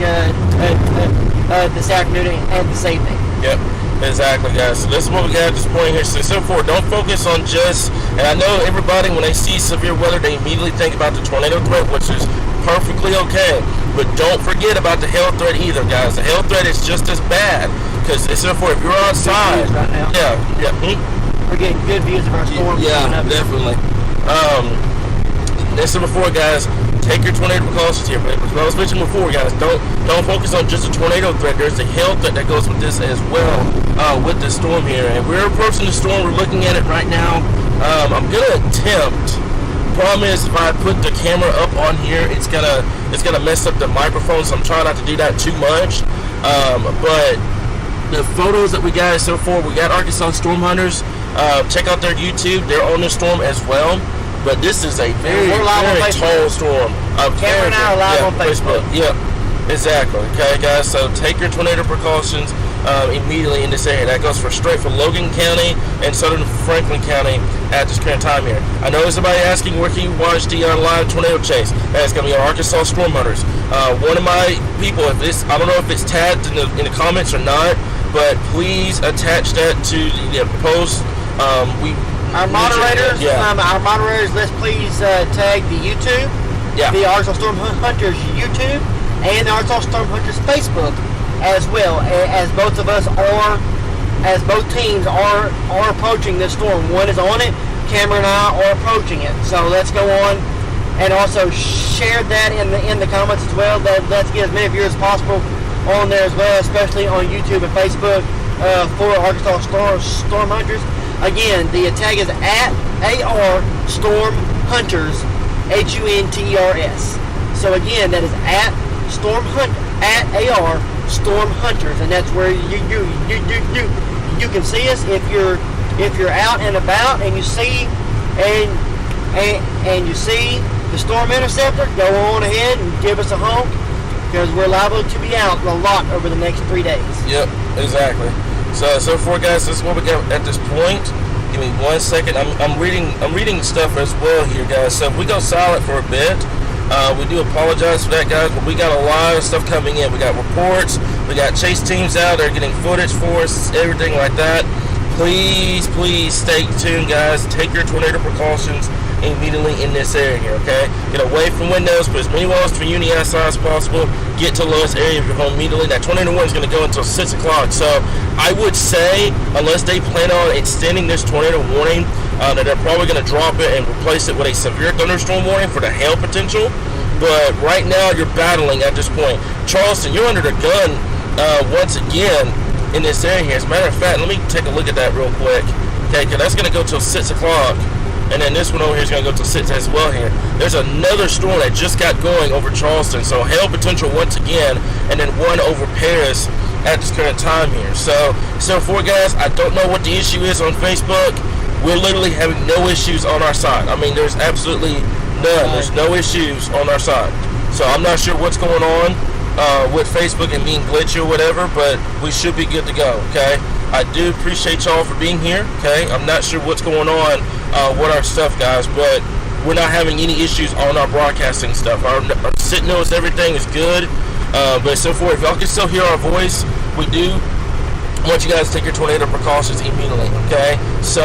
this afternoon and this evening. Yep, exactly, guys. So this is what we got at this point here. So therefore, don't focus on just, and I know everybody, when they see severe weather, they immediately think about the tornado threat, which is perfectly okay. But don't forget about the hail threat either, guys. The hail threat is just as bad, because it's therefore, if you're outside, right now. We're getting good views of our storm. Yeah, definitely. This is before, guys. Take your tornado precautions here. But as I was mentioning before, guys, don't focus on just a tornado threat. There's a hail threat that goes with this as well, with this storm here. And we're approaching the storm. We're looking at it right now. I'm gonna attempt. Problem is, if I put the camera up on here, it's gonna mess up the microphone. So I'm trying not to do that too much. But the photos that we got so far, we got Arkansas Storm Hunters. Check out their YouTube. They're on the storm as well. But this is a very tall storm. Cameron and I are live on Facebook. Yep, exactly. Okay, guys. So take your tornado precautions immediately in this area. That goes straight for Logan County and Southern Franklin County at this current time here. I know there's somebody asking where can you watch the live tornado chase. That's going to be on Arkansas Storm Hunters. One of my people, I don't know if it's tagged in the comments or not, but please attach that to the post. Our moderators, let's please tag the YouTube, the Arkansas Storm Hunters YouTube, and the Arkansas Storm Hunters Facebook as well, as both teams are approaching this storm. One is on it, Cameron and I are approaching it. So let's go on and also share that in the comments as well. Let's get as many viewers as possible on there as well, especially on YouTube and Facebook for Arkansas Storm Hunters. Again, the tag is at AR Storm Hunters, HUNTERS. So again, that is at AR Storm Hunters, and that's where you can see us if you're out and about and you see and you see the storm interceptor. Go on ahead and give us a honk, because we're liable to be out a lot over the next 3 days. Yep, exactly. So far, guys, this is what we got at this point. Give me 1 second. I'm reading stuff as well here, guys. So if we go silent for a bit, We do apologize for that, guys, but we got a lot of stuff coming in. We got reports, we got chase teams out, they're getting footage for us, everything like that. Please stay tuned, guys. Take your tornado precautions immediately in this area here, okay? Get away from windows, put as many walls between you and the outside as possible. Get to the lowest area of your home immediately. That tornado warning is going to go until 6 o'clock. So I would say, unless they plan on extending this tornado warning, that they're probably going to drop it and replace it with a severe thunderstorm warning for the hail potential. But right now, you're battling at this point. Charleston, you're under the gun once again in this area here. As a matter of fact, let me take a look at that real quick. Okay, because that's going to go till 6 o'clock. And then this one over here is going to go to 6 as well here. There's another storm that just got going over Charleston. So hail potential once again. And then one over Paris at this current time here. So for guys, I don't know what the issue is on Facebook. We're literally having no issues on our side. I mean, there's absolutely none. There's no issues on our side. So I'm not sure what's going on with Facebook and being glitchy or whatever. But we should be good to go, okay? I do appreciate y'all for being here, okay? I'm not sure what's going on with our stuff, guys, but we're not having any issues on our broadcasting stuff. Our sit notes, everything is good, but so forth. If y'all can still hear our voice, we do want you guys to take your tornado precautions immediately, okay? So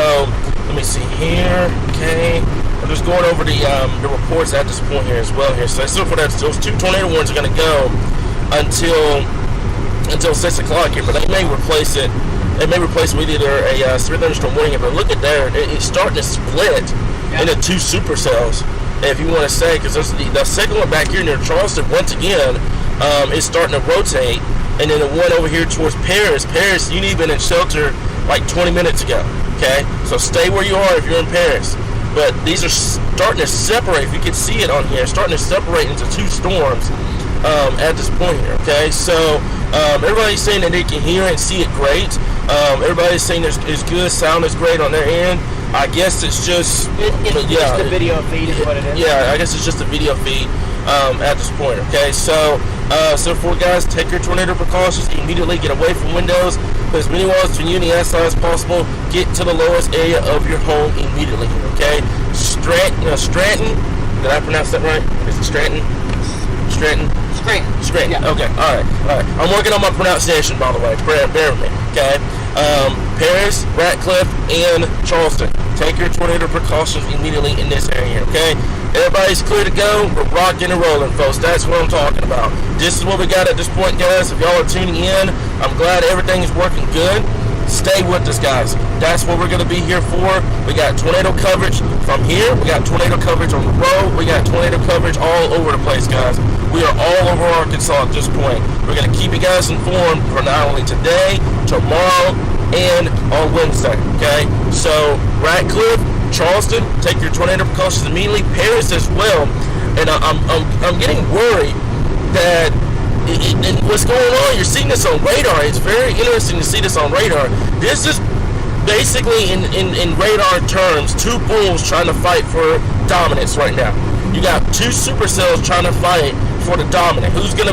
let me see here, okay? I'm just going over the reports at this point here as well here. So for that, those 2 tornado warnings are going to go until 6 o'clock here, but they may replace it. It may replace with either a severe thunderstorm warning, but look at there, it's starting to split into 2 supercells, if you want to say, because the second one back here near Charleston, once again, is starting to rotate, and then the one over here towards Paris, you need been in shelter like 20 minutes ago, okay? So stay where you are if you're in Paris. But these are starting to separate, if you can see it on here, starting to separate into 2 storms at this point here, okay? So everybody's saying that they can hear and see it great. Everybody's saying there's good, sound is great on their end. I guess it's just just the video feed is what it is. Yeah, I guess it's just a video feed at this point, okay? So for guys, take your tornado precautions immediately. Get away from windows. Put as many walls between you and the outside as possible. Get to the lowest area of your home immediately, okay? Stratton, did I pronounce that right? Is it Stratton? Scranton. Yeah. Okay. All right. I'm working on my pronunciation, by the way. Bear with me. Okay. Paris, Ratcliffe, and Charleston. Take your tornado precautions immediately in this area. Okay. Everybody's clear to go. We're rocking and rolling, folks. That's what I'm talking about. This is what we got at this point, guys. If y'all are tuning in, I'm glad everything is working good. Stay with us, guys. That's what we're going to be here for. We got tornado coverage from here. We got tornado coverage on the road. We got tornado coverage all over the place, guys. We are all over Arkansas at this point. We're going to keep you guys informed for not only today, tomorrow, and on Wednesday, okay? So, Ratcliffe, Charleston, take your tornado precautions immediately. Paris as well. And I'm getting worried that and what's going on, you're seeing this on radar. It's very interesting to see this on radar. This is basically in radar terms 2 bulls trying to fight for dominance right now. You got 2 supercells trying to fight for the dominant. Who's gonna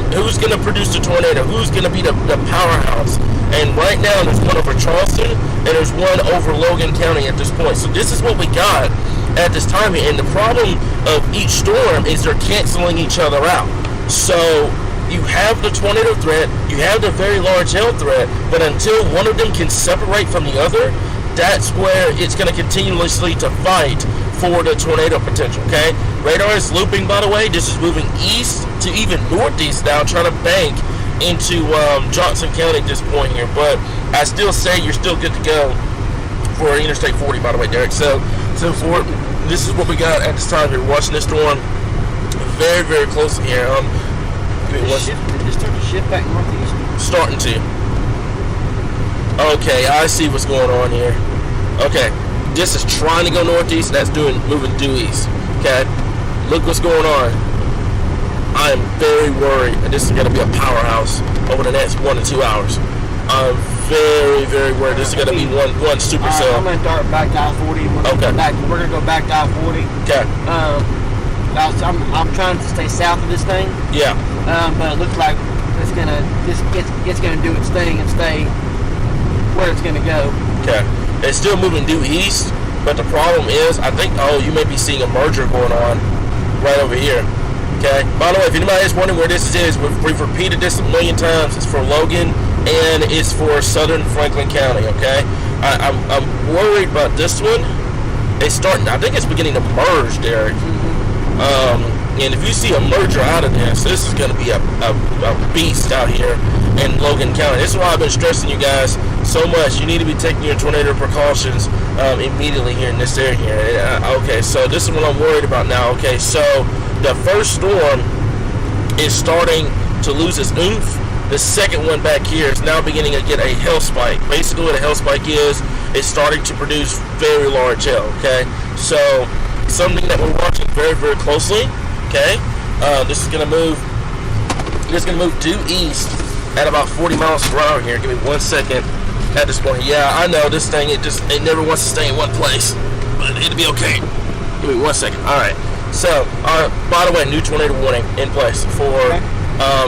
produce the tornado? Who's gonna be the powerhouse? And right now there's one over Charleston and there's one over Logan County at this point. So this is what we got at this time here. And the problem of each storm is they're canceling each other out. So you have the tornado threat, you have the very large hail threat, but until one of them can separate from the other, that's where it's going to continuously to fight for the tornado potential, okay? Radar is looping, by the way. This is moving east to even northeast now, trying to bank into Johnson County at this point here. But I still say you're still good to go for Interstate 40, by the way, Derek. So for this is what we got at this time here. Watching this storm very, very closely here. Did it start to shift back northeast? Starting to. Okay, I see what's going on here. Okay, this is trying to go northeast. That's moving due east. Okay, look what's going on. I am very worried that this is going to be a powerhouse over the next 1 to 2 hours. I'm very, very worried. This is going to be one supercell. I'm going to dart back to I-40. We're going to go back to I-40. Okay. I'm trying to stay south of this thing. Yeah. But it looks like it's gonna do its thing and stay where it's gonna go. Okay. It's still moving due east, but the problem is, I think, you may be seeing a merger going on right over here. Okay. By the way, if anybody is wondering where this is, we've repeated this a million times. It's for Logan and it's for Southern Franklin County. Okay. I'm worried about this one. It's starting. I think it's beginning to merge, Derek. And if you see a merger out of this is going to be a beast out here in Logan County. This is why I've been stressing you guys so much. You need to be taking your tornado precautions immediately here in this area here. Okay, so this is what I'm worried about now. Okay, so the first storm is starting to lose its oomph. The second one back here is now beginning to get a hail spike. Basically what a hail spike is, it's starting to produce very large hail, okay? So something that we're watching very, very closely, okay? This is gonna move due east at about 40 miles per hour here. Give me 1 second at this point. Yeah, I know this thing, it never wants to stay in one place, but it'll be okay. Give me 1 second. All right. So, by the way, new tornado warning in place for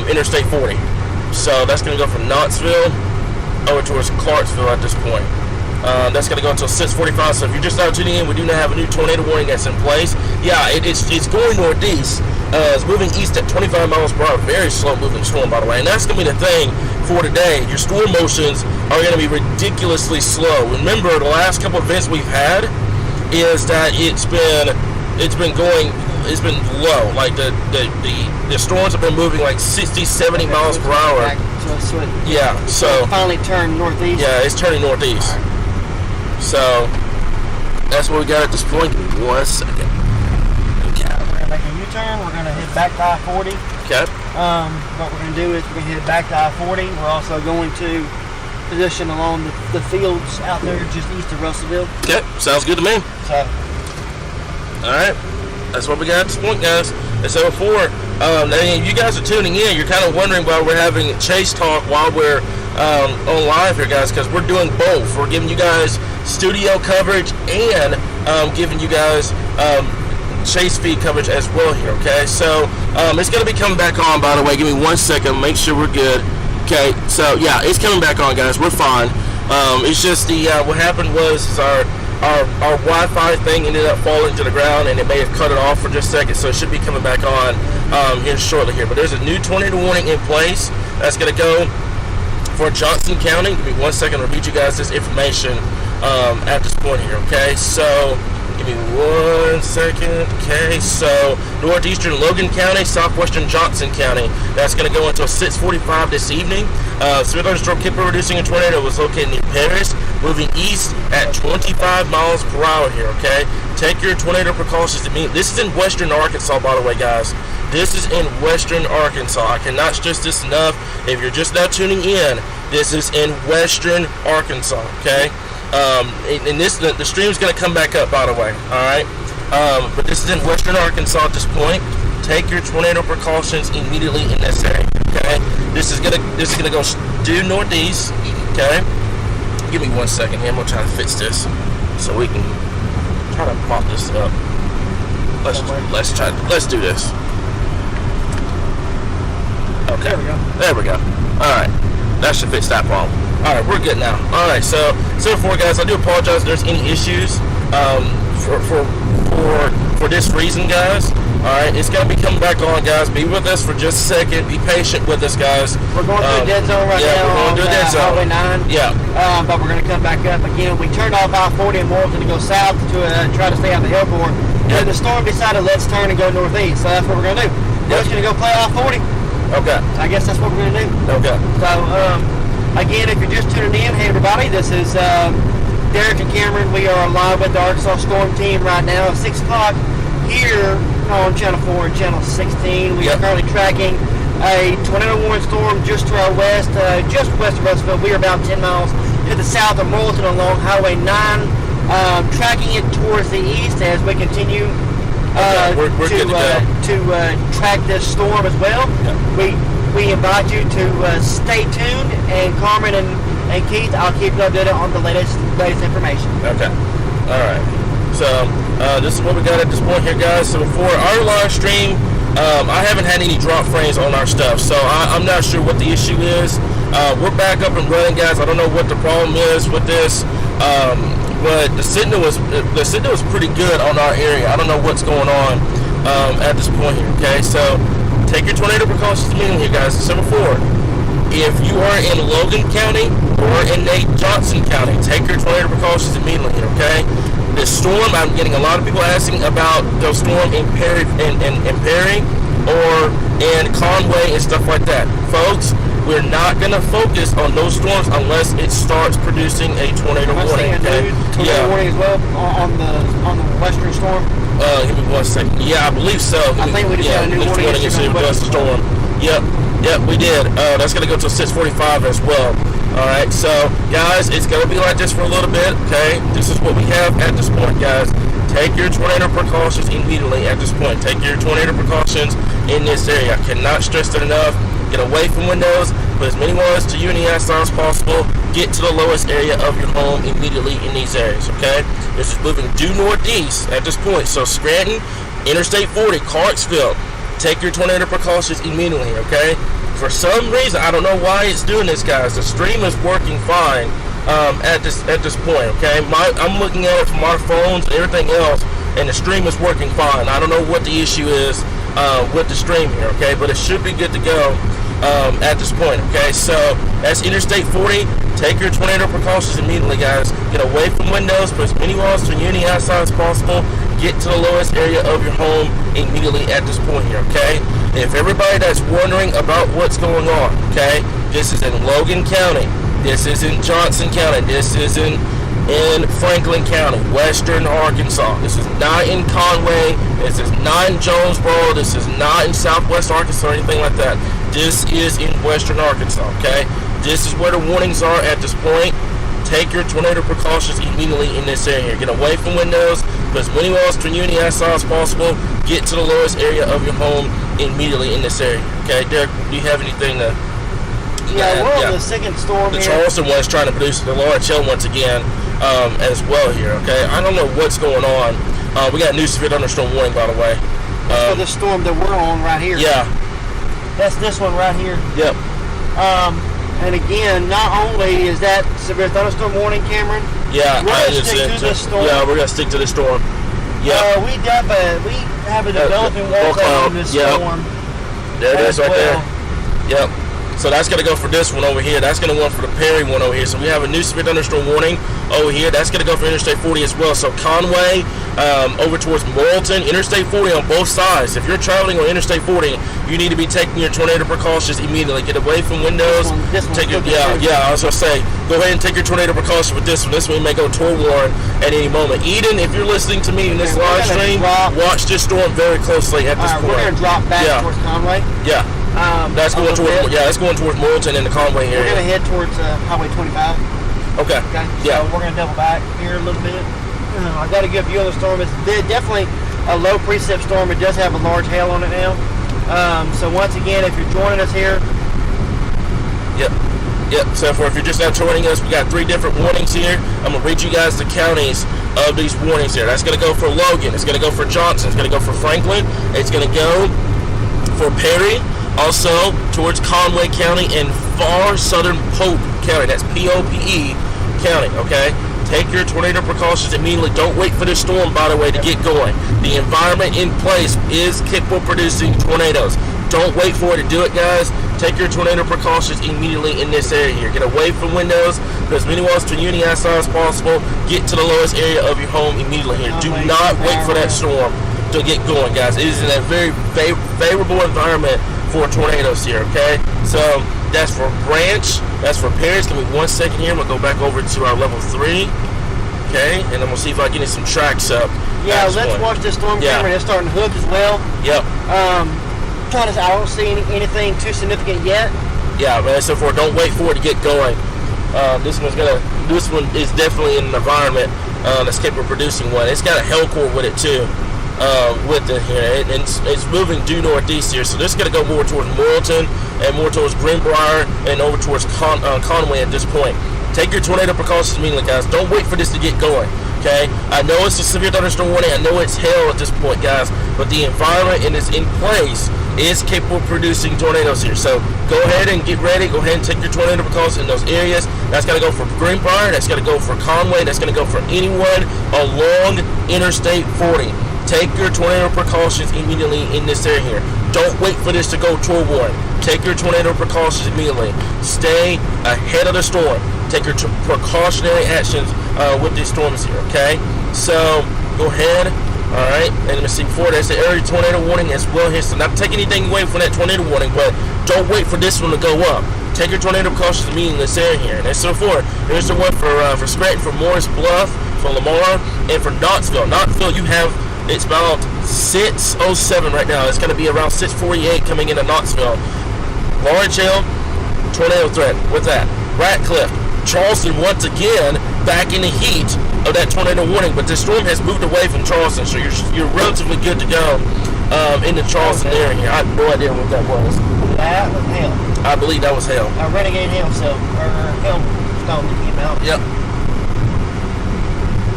Interstate 40. So that's going to go from Knoxville over towards Clarksville at this point. That's going to go until 6:45. So if you're just now tuning in, we do not have a new tornado warning that's in place. Yeah, it's going northeast. It's moving east at 25 miles per hour. Very slow moving storm, by the way. And that's going to be the thing for today. Your storm motions are going to be ridiculously slow. Remember, the last couple of events we've had is that it's been low. Like the storms have been moving like 60, 70 miles per hour. Yeah, so it finally turned northeast. Yeah, it's turning northeast. Right. So that's what we got at this point. 1 second. Okay. We're gonna make a U-turn. We're gonna head back to I-40. Okay. What we're gonna do is we're gonna head back to I-40. We're also going to position along the fields out there just east of Russellville. Okay, sounds good to me. So. All right. That's what we got at this point, guys. And so before you guys are tuning in, you're kind of wondering why we're having chase talk while we're on live here, guys, because we're doing both. We're giving you guys studio coverage and giving you guys chase feed coverage as well here, okay? So it's going to be coming back on, by the way. Give me 1 second. Make sure we're good. Okay, so yeah, it's coming back on, guys. We're fine. It's just what happened was our Wi-Fi thing ended up falling to the ground, and it may have cut it off for just a second, so it should be coming back on here shortly here. But there's a new tornado warning in place that's going to go for Johnson County. Give me 1 second to read you guys this information at this point here, okay? So give me 1 second. Okay, so northeastern Logan County, southwestern Johnson County. That's going to go until 6:45 this evening. Severe thunderstorm Kipper reducing a tornado was located near Paris, moving east at 25 miles per hour here, okay? Take your tornado precautions. This is in western Arkansas, by the way, guys. This is in western Arkansas. I cannot stress this enough. If you're just now tuning in, this is in western Arkansas, okay? And the stream's going to come back up, by the way, all right? But this is in western Arkansas at this point. Take your tornado precautions immediately in this area, okay? This is gonna go due northeast, okay? Give me 1 second here. I'm gonna try to fix this so we can try to pop this up. Let's do this. Okay. There we go. All right. That should fix that problem. All right, we're good now. All right, so before, guys, I do apologize if there's any issues for this reason, guys. All right, it's gonna be coming back on, guys. Be with us for just a second. Be patient with us, guys. We're going through a dead zone right now. Yeah, we're going through a dead zone. Highway 9. Yeah. But we're gonna come back up again. We turned off I-40 and we're going to go south to try to stay out the airport. Yeah. And the storm decided let's turn and go northeast. So that's what we're gonna do. We're just gonna go play I-40. Okay. I guess that's what we're gonna do. Okay. So again, if you're just tuning in, hey everybody, this is Derek and Cameron. We are live with the Arkansas Storm Team right now at 6 o'clock here on Channel 4 and Channel 16. We are currently tracking a tornado warning storm just to our west, just west of Russellville. We are about 10 miles to the south of Morrilton along Highway 9, tracking it towards the east as we continue to track this storm as well. Yeah. We invite you to stay tuned, and Carmen and Keith, I'll keep you updated on the latest information. Okay. All right. So this is what we got at this point here, guys. So for our live stream, I haven't had any drop frames on our stuff, so I'm not sure what the issue is. We're back up and running, guys. I don't know what the problem is with this, but the signal was pretty good on our area. I don't know what's going on at this point here. Okay, so take your tornado precautions immediately here, guys. December 4. If you are in Logan County or in Nate Johnson County, take your tornado precautions immediately here. Okay. The storm, I'm getting a lot of people asking about the storm in Perry or in Conway and stuff like that. Folks, we're not going to focus on those storms unless it starts producing a tornado warning. Okay? Tornado warning as well on the western storm. Give me 1 second. Yeah, I believe so. I think we just had a new warning issue on the western storm. Yep, we did. That's going to go till 6:45 as well. Alright, so guys, it's going to be like this for a little bit, okay? This is what we have at this point, guys. Take your tornado precautions immediately at this point. Take your tornado precautions in this area. I cannot stress that enough. Get away from windows, put as many wires to you in the outside as possible. Get to the lowest area of your home immediately in these areas, okay? This is moving due northeast at this point. So Scranton, Interstate 40, Clarksville, take your tornado precautions immediately, okay? For some reason, I don't know why it's doing this, guys. The stream is working fine at this point, okay? I'm looking at it from our phones and everything else, and the stream is working fine. I don't know what the issue is with the stream here, okay? But it should be good to go at this point, okay? So that's Interstate 40. Take your tornado precautions immediately, guys. Get away from windows, put as many walls to the outside as possible. Get to the lowest area of your home immediately at this point here, okay? If everybody that's wondering about what's going on, okay, this is in Logan County, this is in Johnson County, this is in Franklin County, Western Arkansas, this is not in Conway, this is not in Jonesboro, this is not in Southwest Arkansas or anything like that. This is in Western Arkansas, okay? This is where the warnings are at this point. Take your tornado precautions immediately in this area. Get away from windows, put as many walls between you and the outside as possible. Get to the lowest area of your home immediately in this area. Okay, Derek, do you have anything to? Yeah, we're on the second storm here. The Charleston one is trying to produce the large hail once again as well here. Okay, I don't know what's going on. We got a new severe thunderstorm warning, by the way. For the storm that we're on right here. Yeah. That's this one right here. Yep. And again, not only is that severe thunderstorm warning, Cameron. Yeah, we're gonna stick to this storm. Yeah, we're gonna stick to this storm. Yeah. We have a developing wall cloud in this storm. There it is right there. Yep. So that's going to go for this one over here. That's going to go for the Perry one over here. So we have a new severe thunderstorm warning over here. That's going to go for Interstate 40 as well. So Conway over towards Morrilton, Interstate 40 on both sides. If you're traveling on Interstate 40, you need to be taking your tornado precautions immediately. Get away from windows. I was going to say, go ahead and take your tornado precautions with this one. This one may go toward warren at any moment. Eden, if you're listening to me in this live stream, watch this storm very closely at this point. We're going to drop back towards Conway. Yeah. That's going towards Morrilton and the Conway area. We're going to head towards Highway 25. Okay. So we're going to double back here a little bit. I got a good view of the storm. It's definitely a low precip storm. It does have a large hail on it now. So once again, if you're joining us here. Yep. So if you're just now joining us, we got 3 different warnings here. I'm going to read you guys the counties of these warnings here. That's going to go for Logan. It's going to go for Johnson. It's going to go for Franklin. It's going to go for Perry. Also towards Conway County and far southern Pope County. That's P-O-P-E County, okay? Take your tornado precautions immediately. Don't wait for this storm, by the way, to get going. The environment in place is capable of producing tornadoes. Don't wait for it to do it, guys. Take your tornado precautions immediately in this area here. Get away from windows. Put as many walls between you and the outside as possible. Get to the lowest area of your home immediately here. Do not wait for that storm to get going, guys. It is in a very favorable environment for tornadoes here, okay? So that's for Branch, that's for Paris. Give me 1 second here. I'm gonna go back over to our level 3, okay? And I'm gonna see if I can get some tracks up. Yeah, let's watch this storm camera. It's starting to hook as well. Yep. I don't see anything too significant yet. Yeah, man. So don't wait for it to get going. This one is definitely in an environment that's capable of producing one. It's got a hell core with it too. With it here, and it's moving due northeast here, so this is going to go more towards Morrilton and more towards Greenbrier and over towards Conway at this point. Take your tornado precautions immediately, guys. Don't wait for this to get going, okay? I know it's a severe thunderstorm warning. I know it's hell at this point, guys, but the environment and it's in place is capable of producing tornadoes here. So go ahead and get ready. Go ahead and take your tornado precautions in those areas. That's going to go for Greenbrier. That's going to go for Conway. That's going to go for anyone along Interstate 40. take your tornado precautions immediately in this area here. Don't wait for this to go to a warning. Take your tornado precautions immediately. Stay ahead of the storm. Take your precautionary actions with these storms here, okay? So, go ahead. All right, and let me see, before there's the area tornado warning as well here. So not take anything away from that tornado warning, but don't wait for this one to go up. Take your tornado precautions immediately in this area here. And so forth. There's the one for Scranton, for Morris Bluff, for Lamar, and for Knoxville. Knoxville, you have, it's about 6:07 right now. It's going to be around 6:48 coming into Knoxville. Large hail, tornado threat with that. Ratcliffe, Charleston once again back in the heat of that tornado warning, but the storm has moved away from Charleston, so you're relatively good to go in the Charleston area here. I have no idea what that was. That was hail. I believe that was hail. A renegade hailstone, or hailstone that came out. Yep.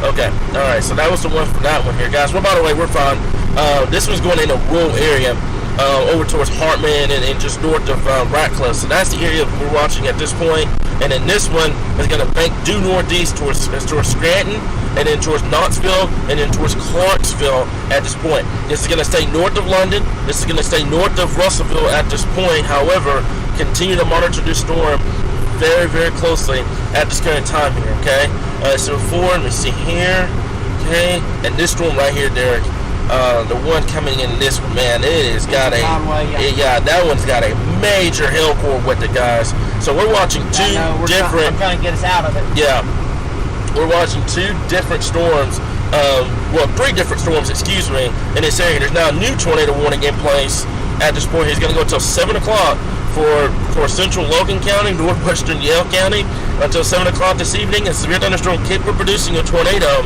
Okay, alright, so that was the one for that one here, guys. Well, by the way, we're fine. This one's going in a rural area over towards Hartman and just north of Ratcliffe. So that's the area we're watching at this point. And then this one is going to bank due northeast towards Scranton, and then towards Knoxville, and then towards Clarksville at this point. This is going to stay north of London. This is going to stay north of Russellville at this point. However, continue to monitor this storm very, very closely at this current time here, okay? So let me see here, okay? And this storm right here, Derek, the one coming in this one, man, it has got that one's got a major hail core with it, guys. So we're watching two different. I'm trying to get us out of it. Yeah, we're watching two different storms. Well, three different storms, excuse me, in this area. There's now a new tornado warning in place at this point. He's going to go until 7 o'clock for central Logan County, northwestern Yale County, until 7 o'clock this evening. A severe thunderstorm capable of producing a tornado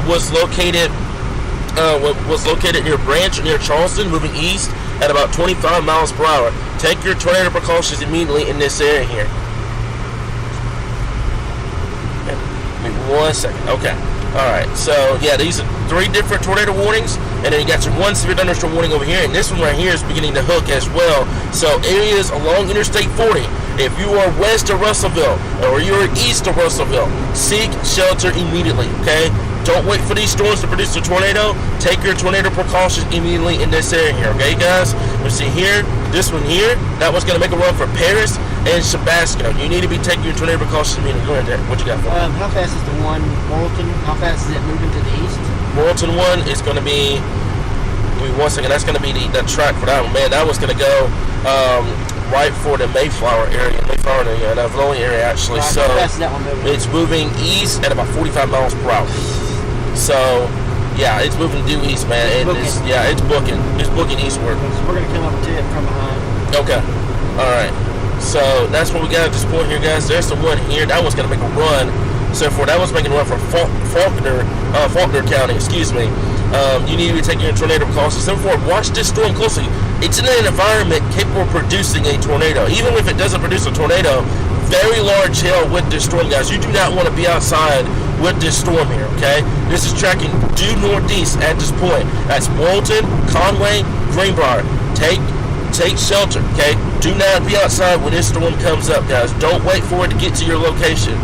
was located near Branch, near Charleston, moving east at about 25 miles per hour. Take your tornado precautions immediately in this area here. Okay. Give me 1 second. Okay. Alright, so yeah, these are three different tornado warnings, and then you got your one severe thunderstorm warning over here, and this one right here is beginning to hook as well. So areas along Interstate 40, if you are west of Russellville or you are east of Russellville, seek shelter immediately, okay? Don't wait for these storms to produce a tornado. Take your tornado precautions immediately in this area here, okay, guys? Let's see here, this one here, that one's going to make a run for Paris and Shabasco. You need to be taking your tornado precautions immediately. Go ahead, Derek. What you got for me? How fast is the one Morrilton? How fast is it moving to the east? Morrilton one is going to be, give me 1 second, that's going to be the track for that one. Man, that one's going to go right for the Mayflower area, the Avalonia area, actually. So how fast is that one moving? It's moving east at about 45 miles per hour. So, yeah, it's moving due east, man. It's booking. It's booking eastward. So we're going to come up to it from behind. Okay. All right. So that's what we got at this point here, guys. There's the one here. That one's going to make a run. So for that one's making a run for Faulkner County, excuse me. You need to be taking your tornado precautions. So for watch this storm closely. It's in an environment capable of producing a tornado. Even if it doesn't produce a tornado, very large hail with this storm, guys. You do not want to be outside with this storm here, okay? This is tracking due northeast at this point. That's Bolton, Conway, Greenbrier. Take shelter, okay? Do not be outside when this storm comes up, guys. Don't wait for it to get to your location.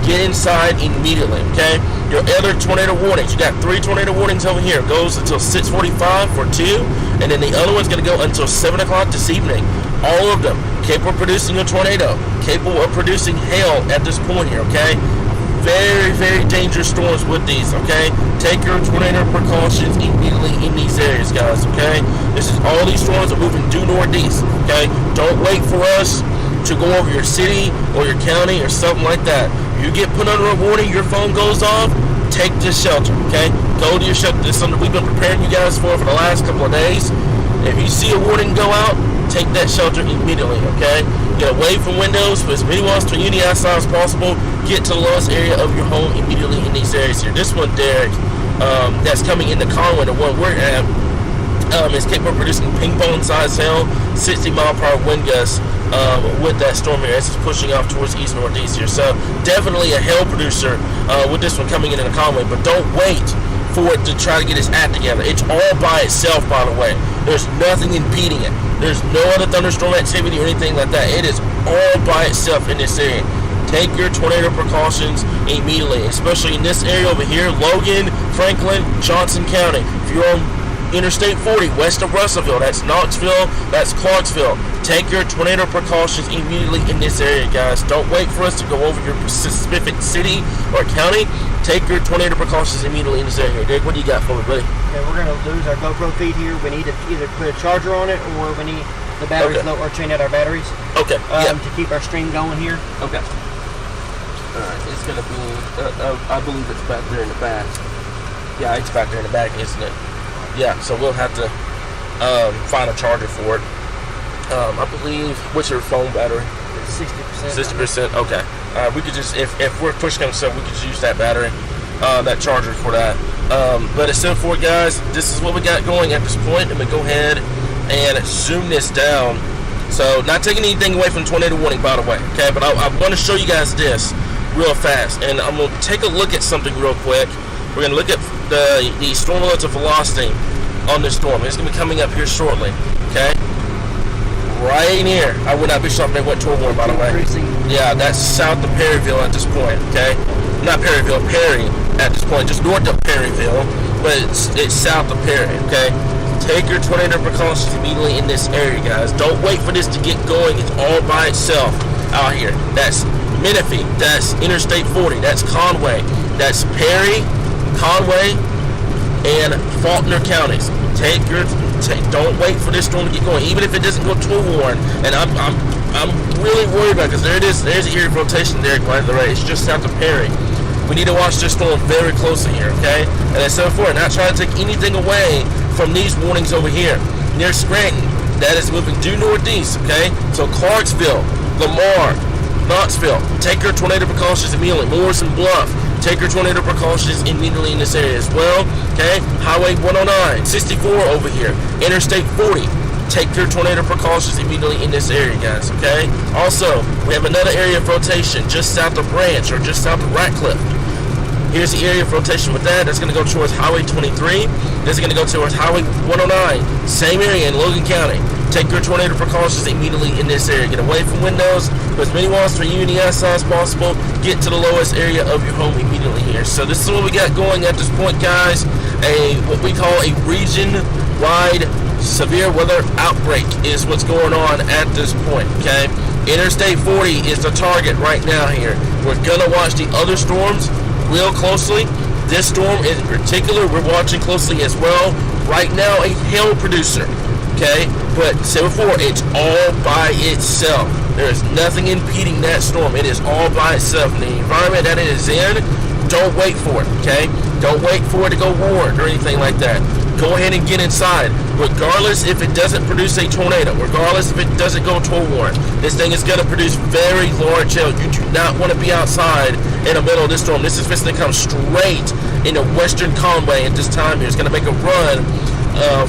Get inside immediately, okay? Your other tornado warnings, you got 3 tornado warnings over here. It goes until 6:45 for 2, and then the other one's going to go until 7 o'clock this evening. All of them capable of producing a tornado, capable of producing hail at this point here, okay? Very, very dangerous storms with these, okay? Take your tornado precautions immediately in these areas, guys, okay? This is all these storms are moving due northeast, okay? Don't wait for us to go over your city or your county or something like that. You get put under a warning, your phone goes off, take this shelter, okay? Go to your shelter. This is something we've been preparing you guys for the last couple of days. If you see a warning go out, take that shelter immediately, okay? Get away from windows, put as many walls to unity outside as possible. Get to the lowest area of your home immediately in these areas here. This one, Derek, that's coming into Conway, the one we're at, is capable of producing ping-pong-sized hail, 60-mile-per-hour wind gusts with that storm here as it's pushing off towards east-northeast here. So definitely a hail producer with this one coming into Conway, but don't wait for it to try to get its act together. It's all by itself, by the way. There's nothing impeding it. There's no other thunderstorm activity or anything like that. It is all by itself in this area. take your tornado precautions immediately, especially in this area over here, Logan, Franklin, Johnson County. If you're on Interstate 40 west of Russellville, that's Knoxville, that's Clarksville, take your tornado precautions immediately in this area, guys. Don't wait for us to go over your specific city or county. Take your tornado precautions immediately in this area. Dick, what do you got for me, buddy? Okay, we're going to lose our GoPro feed here. We need to either put a charger on it, or we need the batteries low, or change out our batteries. Okay. To keep our stream going here. Okay. Alright, it's going to be, I believe it's back there in the back. Yeah, it's back there in the back, isn't it? Yeah, so we'll have to find a charger for it. I believe, what's your phone battery? 60%. 60%, okay. We could just, if we're push comes to shove, we could just use that battery, that charger for that. But it's simple, guys. This is what we got going at this point. I'm going to go ahead and zoom this down. So, not taking anything away from tornado warning, by the way, okay? But I want to show you guys this real fast. And I'm going to take a look at something real quick. We're going to look at the storm alerts of velocity on this storm. It's going to be coming up here shortly, okay? Right here. I would not be shocked if they went to a warning, by the way. Yeah, that's south of Perryville at this point, okay? Not Perryville, Perry at this point, just north of Perryville, but it's south of Perry, okay? Take your tornado precautions immediately in this area, guys. Don't wait for this to get going. It's all by itself out here. That's Menifee, that's Interstate 40, that's Conway, that's Perry, Conway, and Faulkner counties. Don't wait for this storm to get going, even if it doesn't go to a warn. And I'm really worried about it, because there's an area of rotation there, by the way. It's just south of Perry. We need to watch this storm very closely here, okay? And as I said before, not trying to take anything away from these warnings over here. Near Scranton, that is moving due northeast, okay? So Clarksville, Lamar, Knoxville, take your tornado precautions immediately. Morrison Bluff, take your tornado precautions immediately in this area as well, okay? Highway 109, 64 over here, Interstate 40, take your tornado precautions immediately in this area, guys, okay? Also, we have another area of rotation just south of Branch, or just south of Ratcliffe. Here's the area of rotation with that. That's going to go towards Highway 23. This is going to go towards Highway 109. Same area in Logan County. Take your tornado precautions immediately in this area. Get away from windows, put as many walls for you and the outside as possible. Get to the lowest area of your home immediately here. So this is what we got going at this point, guys. What we call a region-wide severe weather outbreak is what's going on at this point, okay? Interstate 40 is the target right now here. We're going to watch the other storms real closely. This storm in particular, we're watching closely as well. Right now, a hail producer, okay? But say before, it's all by itself. There is nothing impeding that storm. It is all by itself. In the environment that it is in, don't wait for it, okay? Don't wait for it to go warned or anything like that. Go ahead and get inside, regardless if it doesn't produce a tornado, regardless if it doesn't go to a warrant. This thing is going to produce very large hail. You do not want to be outside in the middle of this storm. This is going to come straight into western Conway at this time here. It's going to make a run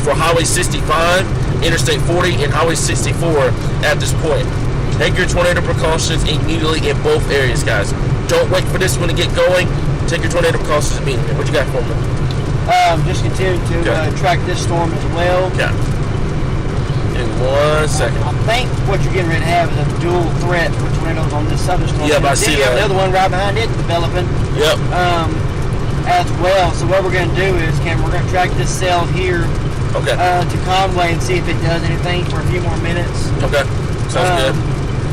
for Highway 65, Interstate 40, and Highway 64 at this point. Take your tornado precautions immediately in both areas, guys. Don't wait for this one to get going. Take your tornado precautions immediately. What you got for me? Just continue to track this storm as well. Okay. In 1 second. I think what you're getting ready to have is a dual threat for tornadoes on this southern storm. Yep, I see you have that. another one right behind it developing. Yep. As well. So what we're going to do is, we're going to track this cell here to Conway and see if it does anything for a few more minutes. Okay. Sounds good.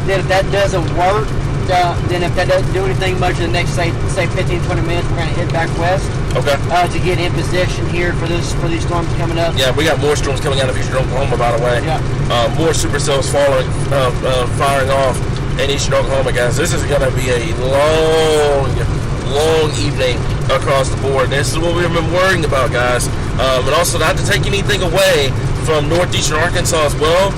Then if that doesn't work, then if that doesn't do anything much in the next, say 15-20 minutes, we're going to head back west. Okay. To get in position here for these storms coming up. Yeah, we got more storms coming out of eastern Oklahoma, by the way. Yeah. More supercells firing off in eastern Oklahoma, guys. This is going to be a long evening across the board. This is what we've been worrying about, guys. And also, not to take anything away from northeastern Arkansas as well.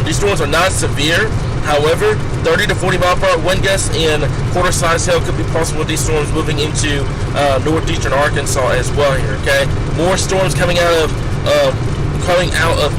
These storms are not severe. However, 30 to 40 mile per hour wind gusts and quarter-size hail could be possible with these storms moving into northeastern Arkansas as well here, okay? More storms coming out of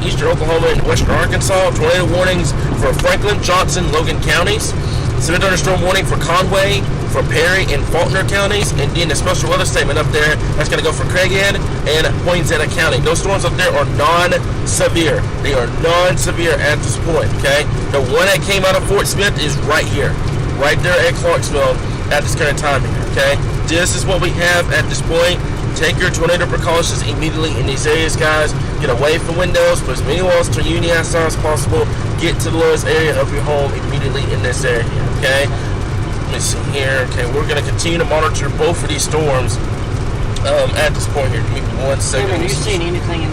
eastern Oklahoma and western Arkansas. Tornado warnings for Franklin, Johnson, Logan counties. Severe thunderstorm warning for Conway, for Perry and Faulkner counties, and then a special weather statement up there that's going to go for Craighead and Poinsett County. Those storms up there are non-severe. They are non-severe at this point, okay? The one that came out of Fort Smith is right here. right there at Clarksville at this current time here, okay? This is what we have at this point. Take your tornado precautions immediately in these areas, guys. Get away from windows, put as many walls to you outside as possible. Get to the lowest area of your home immediately in this area, okay? Let me see here. Okay, we're going to continue to monitor both of these storms at this point here. Give me 1 second. Have you seen anything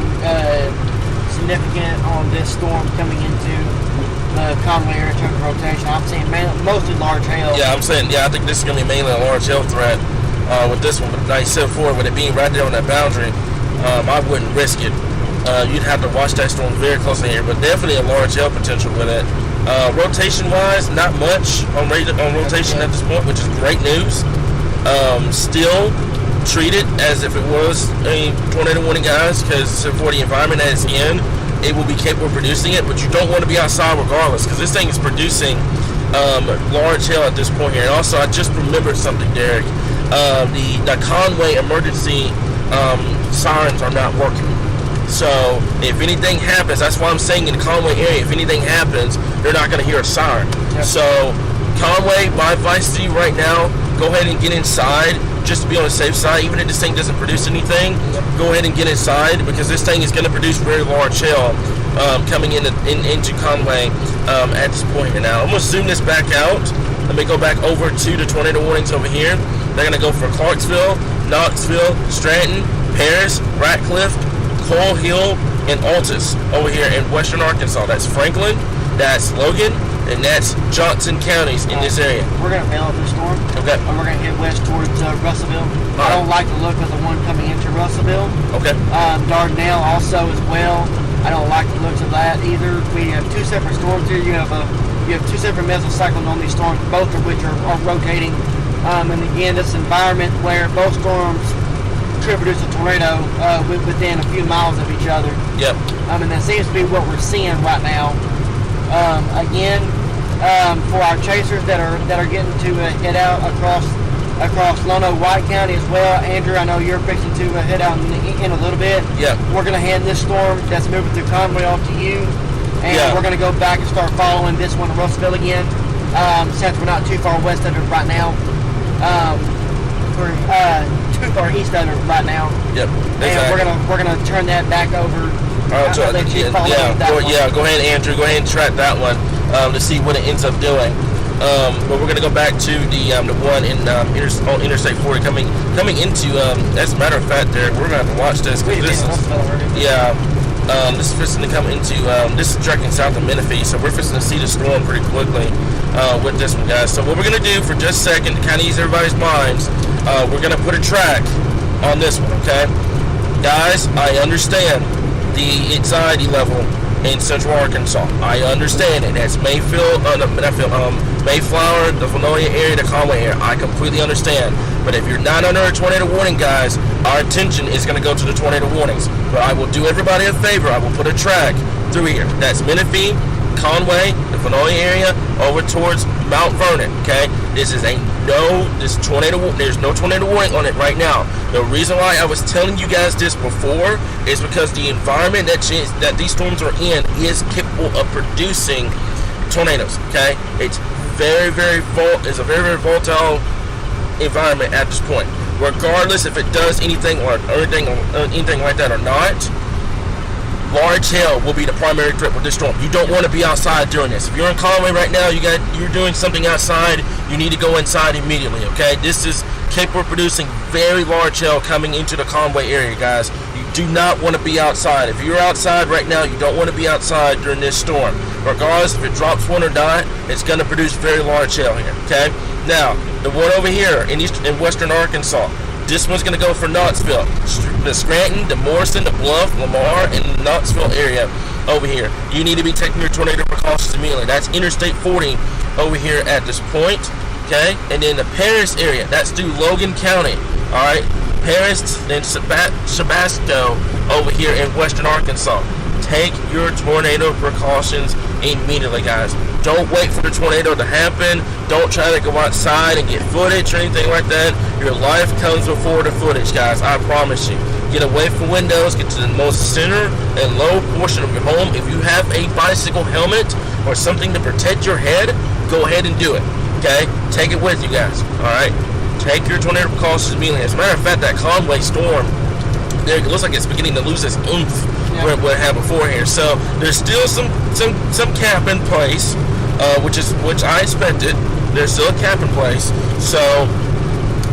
significant on this storm coming into the Conway area in terms of rotation? I'm seeing mostly large hail. Yeah, I'm saying, I think this is going to be mainly a large hail threat with this one. But like I said before, with it being right there on that boundary, I wouldn't risk it. You'd have to watch that storm very closely here, but definitely a large hail potential with it. Rotation-wise, not much on rotation at this point, which is great news. Still treat it as if it was a tornado warning, guys, because for the environment that it's in, it will be capable of producing it, but you don't want to be outside regardless, because this thing is producing large hail at this point here. And also, I just remembered something, Derek. The Conway emergency sirens are not working. So if anything happens, that's why I'm saying in the Conway area, if anything happens, they're not going to hear a siren. Yep. So Conway, my advice to you right now, go ahead and get inside just to be on the safe side. Even if this thing doesn't produce anything, go ahead and get inside, because this thing is going to produce very large hail coming into Conway at this point here. Now, I'm going to zoom this back out. Let me go back over to the tornado warnings over here. They're going to go for Clarksville, Knoxville, Stratton, Paris, Ratcliffe, Coal Hill, and Altus over here in western Arkansas. That's Franklin, that's Logan, and that's Johnson counties in this area. We're going to bail out this storm. Okay. And we're going to head west towards Russellville. I don't like the look of the one coming into Russellville. Okay. Dardanelle also as well. I don't like the looks of that either. We have two separate storms here. You have two separate mesocyclones on these storms, both of which are rotating. And again, this environment where both storms could produce a tornado within a few miles of each other. Yep. And that seems to be what we're seeing right now. Again, for our chasers that are getting to head out across Lono, White County as well. Andrew, I know you're fixing to head out in a little bit. Yeah. We're going to hand this storm that's moving through Conway off to you, and we're going to go back and start following this one to Russellville again. Since we're not too far west of it right now, we're too far east of it right now. Yep. Exactly. And we're gonna turn that back over. Go ahead, Andrew. Go ahead and track that one to see what it ends up doing. But we're gonna go back to the one in Interstate 40 coming into. As a matter of fact, Derek, we're gonna have to watch this. This is fixing to come into. This is directing south of Menifee, so we're fixing to see the storm pretty quickly with this one, guys. So what we're gonna do for just a second to kind of ease everybody's minds, we're gonna put a track on this one, okay? Guys, I understand the anxiety level in Central Arkansas. I understand it. That's Mayflower, the Vernonia area, the Conway area. I completely understand. But if you're not under a tornado warning, guys, our attention is going to go to the tornado warnings. But I will do everybody a favor. I will put a track through here. That's Menifee, Conway, the Vernonia area, over towards Mount Vernon, okay? There's no tornado warning on it right now. The reason why I was telling you guys this before is because the environment that these storms are in is capable of producing tornadoes, okay? It's a very, very volatile environment at this point. Regardless if it does anything like that or not, large hail will be the primary threat with this storm. You don't want to be outside during this. If you're in Conway right now, you're doing something outside, you need to go inside immediately, okay? This is capable of producing very large hail coming into the Conway area, guys. You do not want to be outside. If you're outside right now, you don't want to be outside during this storm. Regardless if it drops one or not, it's going to produce very large hail here, okay? Now, the one over here in western Arkansas, this one's going to go for Knoxville, the Scranton, the Morrison, the Bluff, Lamar, and the Knoxville area over here. You need to be taking your tornado precautions immediately. That's Interstate 40 over here at this point, okay? And then the Paris area, that's through Logan County, all right? Paris and Shabasco over here in western Arkansas. Take your tornado precautions immediately, guys. Don't wait for the tornado to happen. Don't try to go outside and get footage or anything like that. Your life comes before the footage, guys. I promise you. Get away from windows. Get to the most center and low portion of your home. If you have a bicycle helmet or something to protect your head, go ahead and do it. Okay, take it with you guys. All right, take your tornado precautions immediately. As a matter of fact, that Conway storm, it looks like it's beginning to lose its oomph where it had before here. So there's still some cap in place, which I expected. There's still a cap in place. So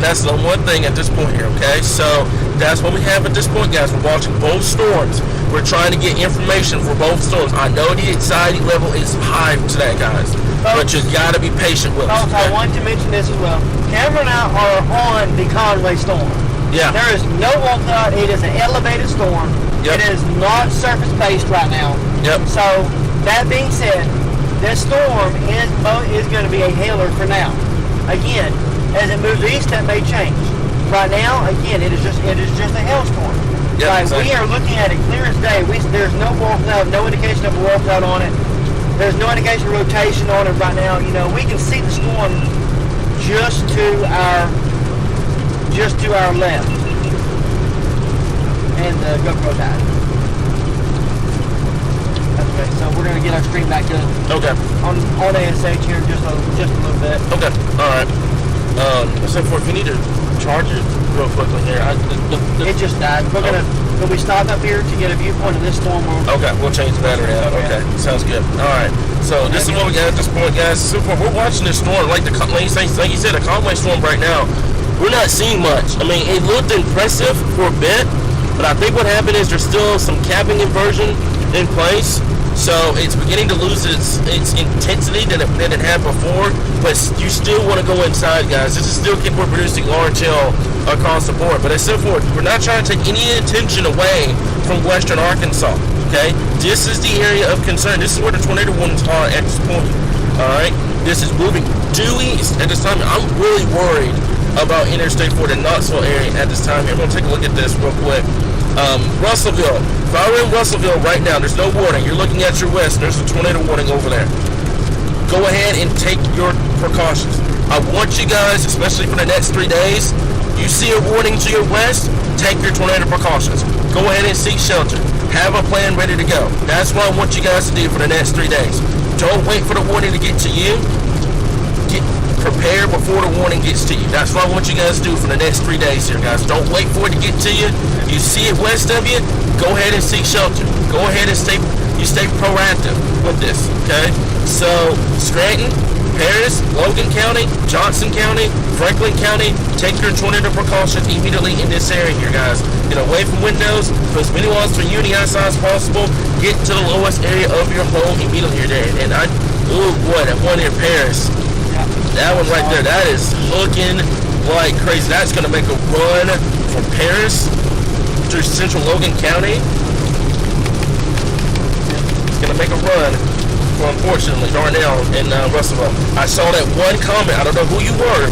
that's the one thing at this point here. Okay, so that's what we have at this point, guys. We're watching both storms. We're trying to get information for both storms. I know the anxiety level is high today, guys, but you got to be patient with us. I want to mention this as well. Cameron and I are on the Conway storm. Yeah. There is no walkout. It is an elevated storm. Yep. It is not surface-based right now. Yep. So, that being said, this storm is going to be a hailer for now. Again, as it moves east, that may change. Right now, again, it is just a hailstorm. Yep, Right, exactly. we are looking at it clear as day. There's no walkout, no indication of a walkout on it. There's no indication of rotation on it right now. You know, we can see the storm just to our left. And the GoPro died. Okay, so we're gonna get our stream back to Okay. on ASH here in just a little bit. Okay. All right. Except for if you need to charge it real quickly here. It just died. We're we stop up here to get a viewpoint of this storm. Okay, we'll change the battery out. Okay, sounds good. All right. So this is what we got at this point, guys. So far, we're watching this storm, like you said, a Conway storm right now. We're not seeing much. I mean, it looked impressive for a bit, but I think what happened is there's still some capping inversion in place. So it's beginning to lose its intensity than it had before, but you still want to go inside, guys. This is still capable of producing large hail across the board. But as I said before, we're not trying to take any attention away from western Arkansas, okay? This is the area of concern. This is where the tornado warnings are at this point, all right? This is moving due east at this time. I'm really worried about Interstate 4, the Knoxville area at this time. I'm going to take a look at this real quick. Russellville. If I were in Russellville right now, there's no warning. You're looking at your west, there's a tornado warning over there. Go ahead and take your precautions. I want you guys, especially for the next 3 days, you see a warning to your west, take your tornado precautions. Go ahead and seek shelter. Have a plan ready to go. That's what I want you guys to do for the next 3 days. Don't wait for the warning to get to you. Get prepared before the warning gets to you. That's what I want you guys to do for the next 3 days here, guys. Don't wait for it to get to you. You see it west of you, go ahead and seek shelter. Go ahead and stay proactive with this, okay? So, Scranton, Paris, Logan County, Johnson County, Franklin County, take your tornado precautions immediately in this area here, guys. Get away from windows, put as many walls between you and the outside as possible. Get to the lowest area of your home immediately here there. And oh boy, that one near Paris. That one right there, that is looking like crazy. That's going to make a run from Paris to central Logan County. It's going to make a run for, unfortunately, Darnell and Russellville. I saw that one comment. I don't know who you were.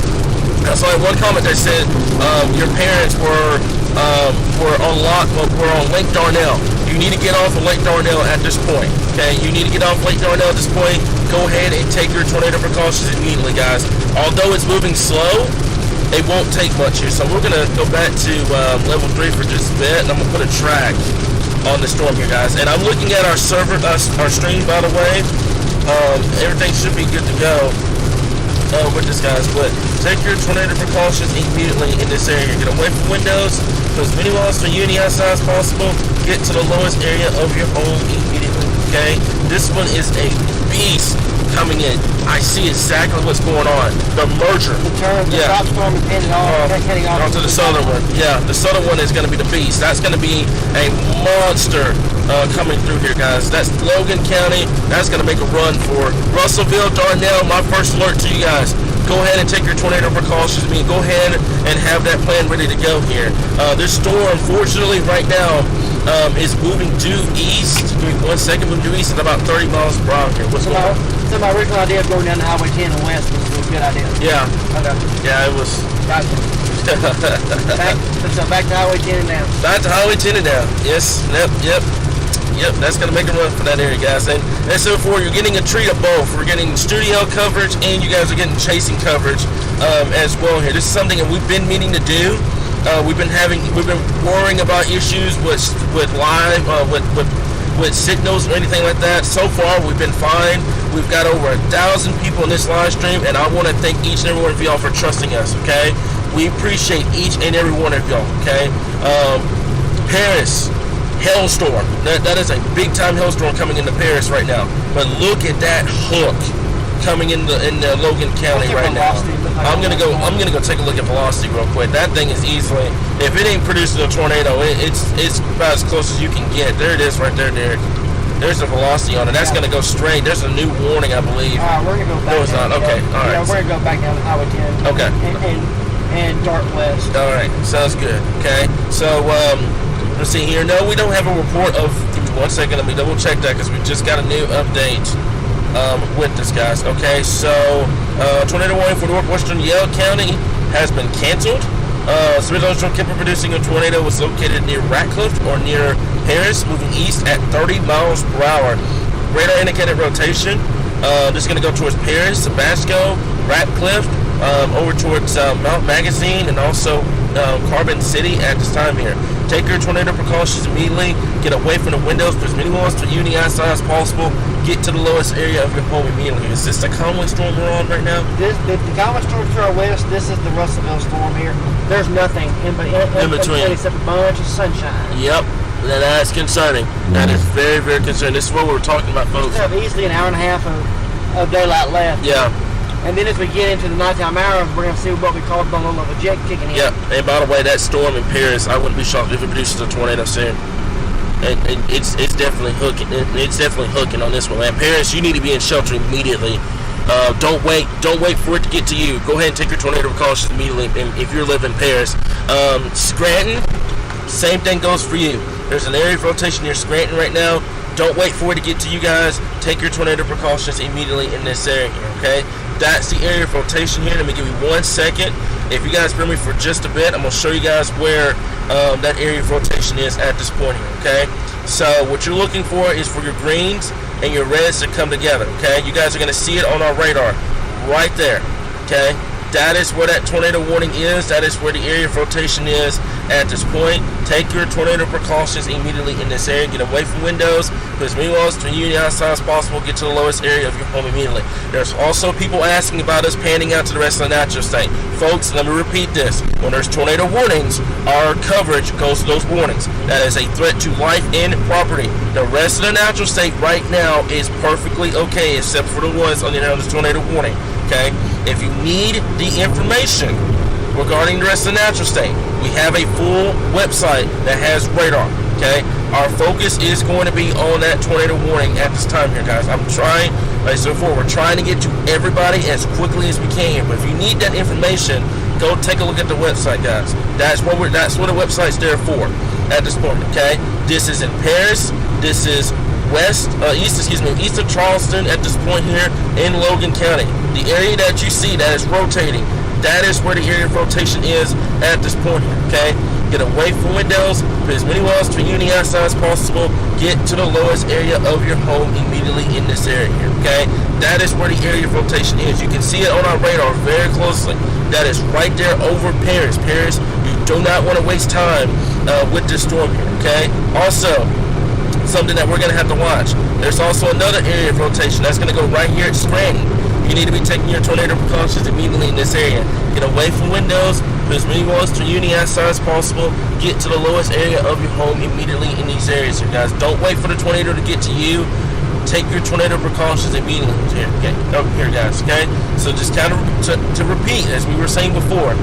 I saw that one comment that said your parents were on Lake Darnell. You need to get off of Lake Darnell at this point. Okay, you need to get off Lake Darnell at this point. Go ahead and take your tornado precautions immediately, guys. Although it's moving slow, it won't take much here. So we're gonna go back to level 3 for just a bit, and I'm gonna put a track on the storm here, guys. And I'm looking at our server, our stream, by the way. Everything should be good to go with this, guys. But take your tornado precautions immediately in this area. Get away from windows, put as many walls from you and the outside as possible. Get to the lowest area of your home immediately. Okay, this one is a beast coming in. I see exactly what's going on. The merger. The top storm is heading off to the southern one. Yeah, the southern one is going to be the beast. That's going to be a monster coming through here, guys. That's Logan County. That's going to make a run for Russellville, Darnell. My first alert to you guys. Go ahead and take your tornado precautions. I mean, go ahead and have that plan ready to go here. This storm, unfortunately, right now, is moving due east. Give me 1 second. Moving due east at about 30 miles per hour here. What's going on? So my original idea of going down the Highway 10 and west was a good idea. Yeah. Okay. Yeah, it was. Gotcha. back to Highway 10 and down. Back to Highway 10 and down. Yes. Yep. That's going to make a run for that area, guys. And so for you're getting a treat of both. We're getting studio coverage, and you guys are getting chasing coverage as well here. This is something that we've been meaning to do. We've been worrying about issues with live with with signals or anything like that. So far, we've been fine. We've got over 1,000 people in this live stream, and I want to thank each and every one of y'all for trusting us, okay? We appreciate each and every one of y'all, okay? Paris, hailstorm. That is a big-time hailstorm coming into Paris right now. But look at that hook coming in the Logan County right now. I'm gonna go take a look at velocity real quick. That thing is easily, if it ain't producing a tornado, it's about as close as you can get. There it is right there, Derek. There's the velocity on it. That's gonna go straight. There's a new warning, I believe. All right, we're gonna go back. No, it's not. Okay, all right. Yeah, we're gonna go back down to Highway 10. Okay. And dark west. All right, sounds good. Okay, so let's see here. No, we don't have a report of. Give me 1 second. Let me double check that because we just got a new update with this, guys. Okay, so tornado warning for northwestern Yale County has been canceled. Severe kept producing a tornado was located near Ratcliffe or near Paris, moving east at 30 miles per hour. Radar indicated rotation. This is going to go towards Paris, Tabasco, Ratcliffe, over towards Mount Magazine, and also Carbon City at this time here. Take your tornado precautions immediately. Get away from the windows, put as many walls to uni outside as possible. Get to the lowest area of your home immediately. Is this the Conway storm we're on right now? The Conway storm to our west. This is the Russellville storm here. There's nothing in between except a bunch of sunshine. Yep. That's concerning. That is very, very concerning. This is what we were talking about, folks. We have easily an hour and a half of daylight left. Yeah. And then as we get into the nighttime hours, we're going to see what we call the little of a jet kicking in. Yeah. And by the way, that storm in Paris, I wouldn't be shocked if it produces a tornado soon. It's definitely hooking. It's definitely hooking on this one, man. Paris, you need to be in shelter immediately. Don't wait for it to get to you. Go ahead and take your tornado precautions immediately. And if you're living in Paris, Scranton, same thing goes for you. There's an area of rotation near Scranton right now. Don't wait for it to get to you guys. Take your tornado precautions immediately in this area, okay? That's the area of rotation here. Let me give you 1 second. If you guys bear me for just a bit, I'm going to show you guys where that area of rotation is at this point here, okay? So what you're looking for is for your greens and your reds to come together, okay? You guys are going to see it on our radar right there, okay? That is where that tornado warning is. That is where the area of rotation is at this point. Take your tornado precautions immediately in this area. Get away from windows. Put as many walls between you and the outside as possible. Get to the lowest area of your home immediately. There's also people asking about us panning out to the rest of the natural state. Folks, let me repeat this. When there's tornado warnings, our coverage goes to those warnings. That is a threat to life and property. The rest of the natural state right now is perfectly okay, except for the ones on the tornado warning. Okay? If you need the information regarding the rest of the natural state, we have a full website that has radar. Okay? Our focus is going to be on that tornado warning at this time here, guys. I'm trying, like I said before, we're trying to get to everybody as quickly as we can. But if you need that information, go take a look at the website, guys. That's what the website's there for at this point. Okay? This is in Paris. This is east of Charleston at this point here in Logan County. The area that you see that is rotating, that is where the area of rotation is at this point here, okay? Get away from windows, put as many walls between you and the outside as possible, get to the lowest area of your home immediately in this area here, okay? That is where the area of rotation is. You can see it on our radar very closely. That is right there over Paris. Paris, you do not want to waste time with this storm here, okay? Also, something that we're going to have to watch. There's also another area of rotation that's going to go right here at Scranton. You need to be taking your tornado precautions immediately in this area. Get away from windows, put as many walls to uni outside as possible, get to the lowest area of your home immediately in these areas here, guys. Don't wait for the tornado to get to you. Take your tornado precautions immediately here, okay? Over here, guys, okay? So just kind of to repeat, as we were saying before,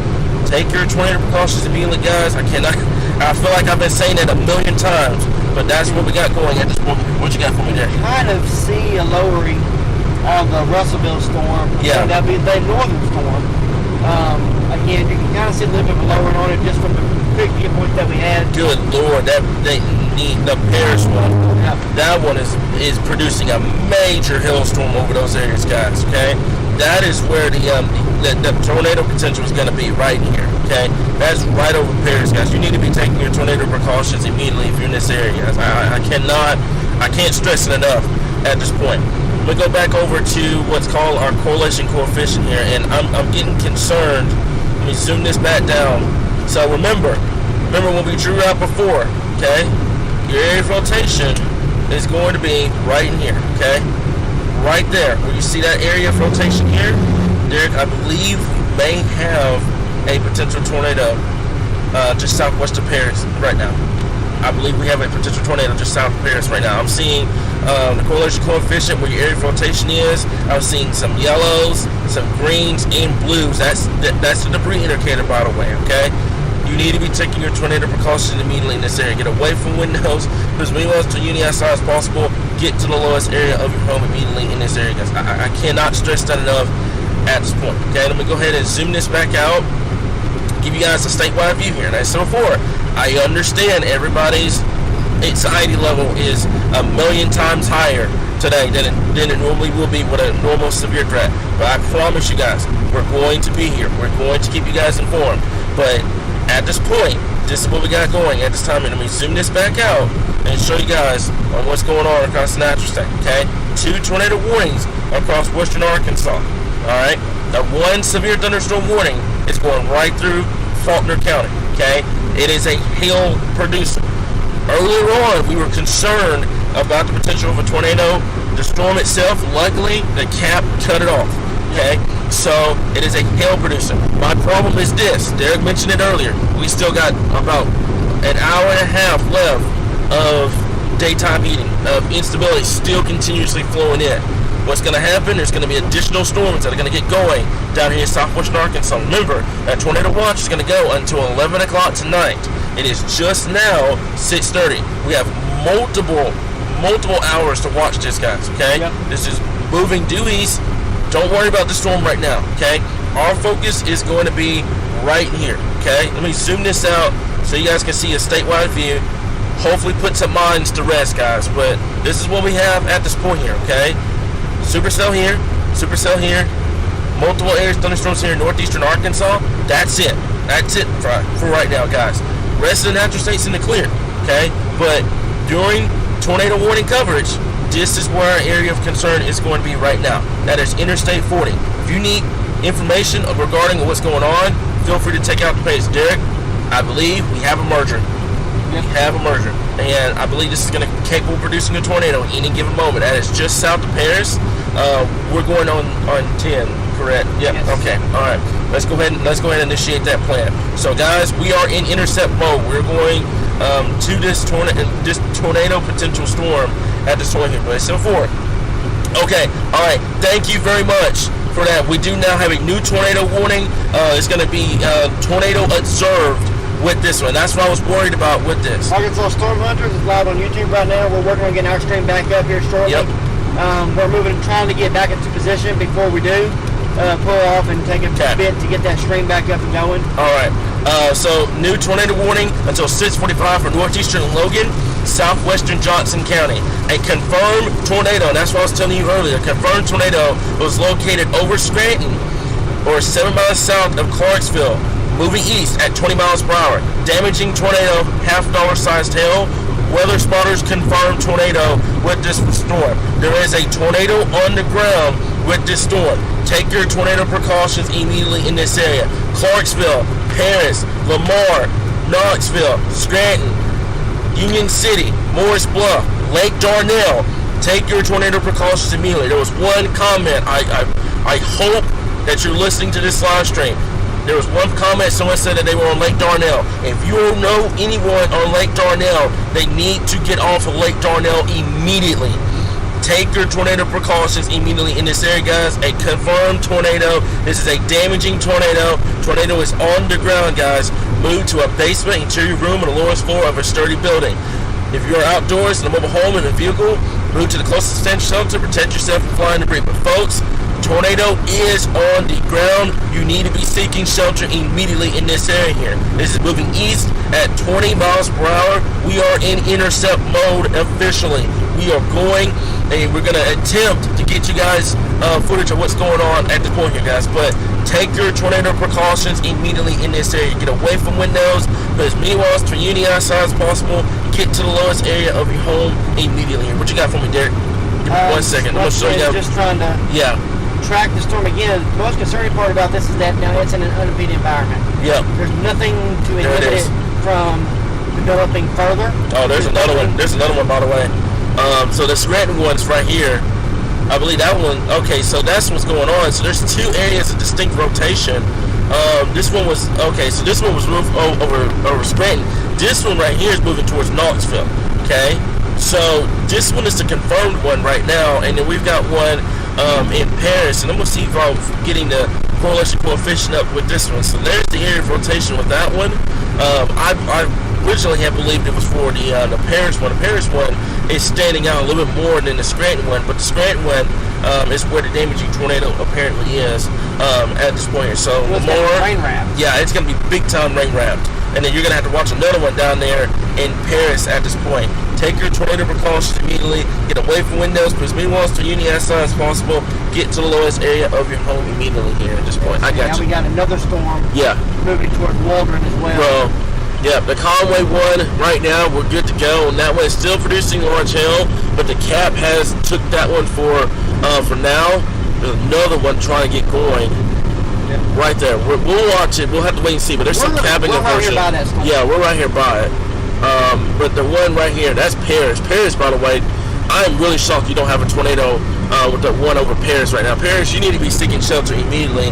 take your tornado precautions immediately, guys. I feel like I've been saying that a million times, but that's what we got going at this point. What you got for me there? Kind of see a lowering on the Russellville storm. Yeah. That'd be the northern storm. Again, you can kind of see a little bit of a lowering on it just from the big viewpoint that we had. Good Lord, the Paris one. Yeah. That one is producing a major hailstorm over those areas, guys. Okay, that is where the tornado potential is going to be right here. Okay, that's right over Paris, guys. You need to be taking your tornado precautions immediately if you're in this area, guys. I can't stress it enough at this point. We go back over to what's called our correlation coefficient here, and I'm getting concerned. Let me zoom this back down. So remember when we drew out before, okay? Your area of rotation is going to be right in here, okay? Right there, where you see that area of rotation here, Derek, I believe we may have a potential tornado just southwest of Paris right now. I believe we have a potential tornado just south of Paris right now. I'm seeing the correlation coefficient where your area of rotation is. I'm seeing some yellows, some greens, and blues. That's the debris indicator, by the way, okay? You need to be taking your tornado precautions immediately in this area. Get away from windows, put as many walls to uni outside as possible. Get to the lowest area of your home immediately in this area, guys. I cannot stress that enough at this point, okay? Let me go ahead and zoom this back out. Give you guys a statewide view here. And as I said before, I understand everybody's anxiety level is a million times higher today than it normally will be with a normal severe threat. But I promise you guys, we're going to be here. We're going to keep you guys informed. But at this point, this is what we got going at this time. And let me zoom this back out and show you guys on what's going on across the natural state. Okay, 2 tornado warnings across western Arkansas. All right, the 1 severe thunderstorm warning is going right through Faulkner County. Okay, it is a hail producer. Earlier on, we were concerned about the potential of a tornado. The storm itself, luckily, the cap cut it off. Okay, so it is a hail producer. My problem is this. Derek mentioned it earlier. We still got about an hour and a half left of daytime heating, of instability still continuously flowing in. What's going to happen, there's going to be additional storms that are going to get going down here in southwestern Arkansas. Remember, that tornado watch is going to go until 11 o'clock tonight. It is just now 6:30. We have multiple hours to watch this, guys, okay? Yep. This is moving dewies. Don't worry about the storm right now, okay? Our focus is going to be right here, okay? Let me zoom this out so you guys can see a statewide view. Hopefully put some minds to rest, guys, but this is what we have at this point here, okay? Supercell here, multiple areas, thunderstorms here in northeastern Arkansas. That's it for right now, guys. Rest of the natural state's in the clear, okay? But during tornado warning coverage, this is where our area of concern is going to be right now. That is Interstate 40. If you need information regarding what's going on, feel free to take out the page. Derek, I believe we have a merger. We have a merger, and I believe this is going to be capable of producing a tornado at any given moment. That is just south of Paris. We're going on 10, correct? Yep. Yes. Okay. All right. Let's go ahead and initiate that plan. So, guys, we are in intercept mode. We're going to this tornado potential storm at this point here. But so forth. Okay. All right. Thank you very much for that. We do now have a new tornado warning. It's going to be tornado observed with this one. That's what I was worried about with this. Arkansas Storm Hunters is live on YouTube right now. We're working on getting our stream back up here shortly. Yep. We're trying to get back into position before we do pull off and take a bit to get that stream back up and going. All right. So new tornado warning until 6:45 for northeastern Logan, southwestern Johnson County. A confirmed tornado, and that's what I was telling you earlier. A confirmed tornado was located over Scranton, or 7 miles south of Clarksville, moving east at 20 miles per hour. Damaging tornado, $half sized hail. Weather spotters confirmed tornado with this storm. There is a tornado on the ground with this storm. Take your tornado precautions immediately in this area. Clarksville, Paris, Lamar, Knoxville, Scranton, Union City, Morris Bluff, Lake Darnell. Take your tornado precautions immediately. There was one comment. I hope that you're listening to this live stream. There was one comment, someone said that they were on Lake Darnell. If you know anyone on Lake Darnell, they need to get off of Lake Darnell immediately. Take your tornado precautions immediately in this area, guys. A confirmed tornado. This is a damaging tornado. Tornado is on the ground, guys. Move to a basement, interior room, on the lowest floor of a sturdy building. If you're outdoors in a mobile home in a vehicle, move to the closest extension shelter. Protect yourself from flying debris. But folks, tornado is on the ground. You need to be seeking shelter immediately in this area here. This is moving east at 20 miles per hour. We are in intercept mode officially. We are going, and we're going to attempt to get you guys footage of what's going on at this point here, guys. But take your tornado precautions immediately in this area. Get away from windows, put as many walls to uni outside as possible. Get to the lowest area of your home immediately. What you got for me, Derek? Give me 1 second. I'm going to show you. Just trying to track the storm again. The most concerning part about this is that now it's in an unimpeded environment. Yep. There's nothing to inhibit it from developing further. Oh, there's another one. There's another one, by the way. So the Scranton one's right here. I believe that one. Okay, so that's what's going on. So there's two areas of distinct rotation. This one was okay. So this one was moved over Scranton. This one right here is moving towards Knoxville. Okay, so this one is the confirmed one right now, and then we've got one in Paris, and I'm gonna see if I'm getting the correlation coefficient up with this one. So there's the area of rotation with that one. I originally had believed it was for the Paris one. The Paris one is standing out a little bit more than the Scranton one, but the Scranton one is where the damaging tornado apparently is at this point. So the more rain wrapped. Yeah, it's gonna be big time rain wrapped, and then you're gonna have to watch another one down there in Paris at this point. Take your tornado precautions immediately. Get away from windows. Put as many walls to uni outside as possible. Get to the lowest area of your home immediately here at this point. I got now you. We got another storm. Yeah. Moving toward Waldron as well. Bro. Yeah, the Conway one right now we're good to go, and that one is still producing large hail, but the cap has took that one for now. There's another one trying to get going. Yeah. Right there. We'll watch it. We'll have to wait and see, but there's some capping inversion. Right here by that storm. Yeah, we're right here by it. But the one right here, that's Paris. Paris, by the way, I am really shocked you don't have a tornado with the one over Paris right now. Paris, you need to be seeking shelter immediately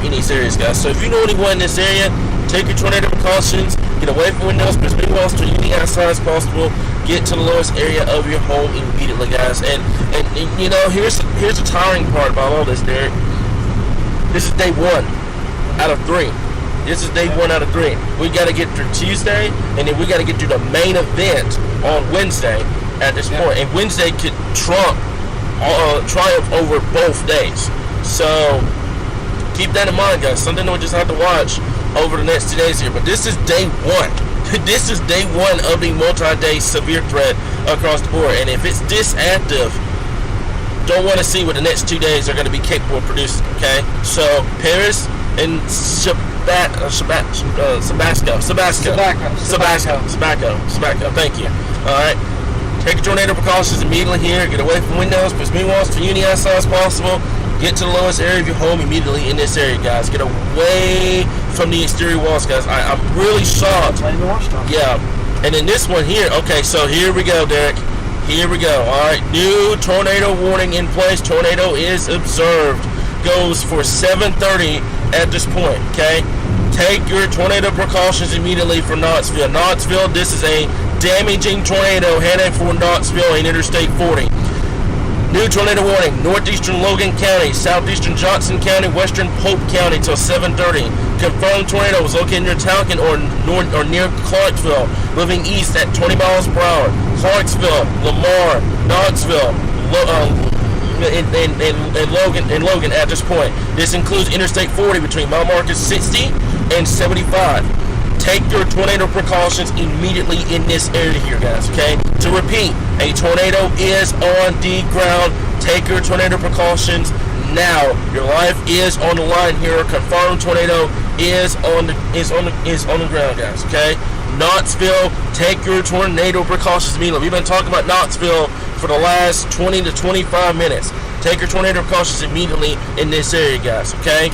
in these areas, guys. So if you know anyone in this area, take your tornado precautions. Get away from windows, put as many walls to the outside as possible. Get to the lowest area of your home immediately, guys. And you know, here's the tiring part about all this, Derek. This is day 1 out of 3. This is day 1 out of 3. We got to get through Tuesday, and then we got to get through the main event on Wednesday at this point. And Wednesday could triumph over both days. So keep that in mind, guys. Something that we just have to watch over the next 2 days here. But this is day 1. This is day 1 of the multi-day severe threat across the board. And if it's this active, don't want to see what the next 2 days are going to be capable of producing. Okay, so Paris and Sabasco. Thank you. All right. Take your tornado precautions immediately here. Get away from windows. Put as many walls to uni outside as possible. Get to the lowest area of your home immediately in this area, guys. Get away from the exterior walls, guys. I'm really shocked. Yeah. And then this one here. Okay, so here we go, Derek. Here we go. All right. New tornado warning in place. Tornado is observed. Goes for 7:30 at this point. Okay. Take your tornado precautions immediately for Knoxville. Knoxville, this is a damaging tornado heading for Knoxville in Interstate 40. New tornado warning, northeastern Logan County, southeastern Johnson County, western Pope County till 7:30. Confirmed tornado was located near Talcott or near Clarksville, moving east at 20 miles per hour. Clarksville, Lamar, Knoxville, and Logan at this point. This includes Interstate 40 between mile markers 60 and 75. Take your tornado precautions immediately in this area here, guys, okay? To repeat, a tornado is on the ground. Take your tornado precautions now. Your life is on the line here. A confirmed tornado is on the ground, guys, okay? Knoxville, take your tornado precautions immediately. We've been talking about Knoxville for the last 20 to 25 minutes. Take your tornado precautions immediately in this area, guys, okay?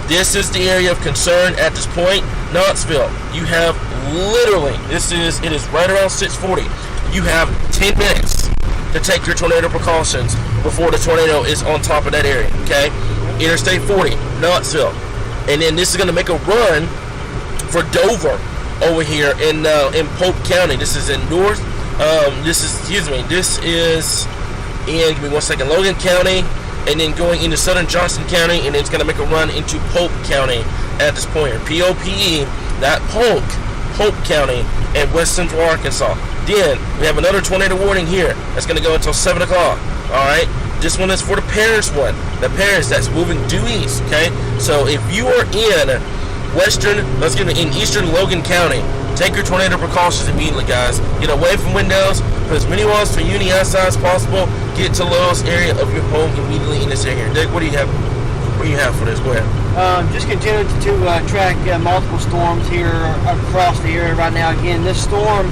This is the area of concern at this point. Knoxville, you have literally, it is right around 6:40. You have 10 minutes to take your tornado precautions before the tornado is on top of that area, okay? Interstate 40, Knoxville. And then this is going to make a run for Dover over here in Pope County. This is in north, this is in, give me 1 second, Logan County, and then going into southern Johnson County, and it's going to make a run into Pope County at this point. P-O-P-E, that Pope County and west central Arkansas. Then we have another tornado warning here that's going to go until 7 o'clock. All right, this one is for the Paris one. The Paris that's moving due east. Okay, so if you are in eastern Logan County, take your tornado precautions immediately, guys. Get away from windows. Put as many walls to uni outside as possible. Get to the lowest area of your home immediately in this area. Dick, what do you have? What do you have for this? Go ahead. Just continuing to track multiple storms here across the area right now. Again, this storm,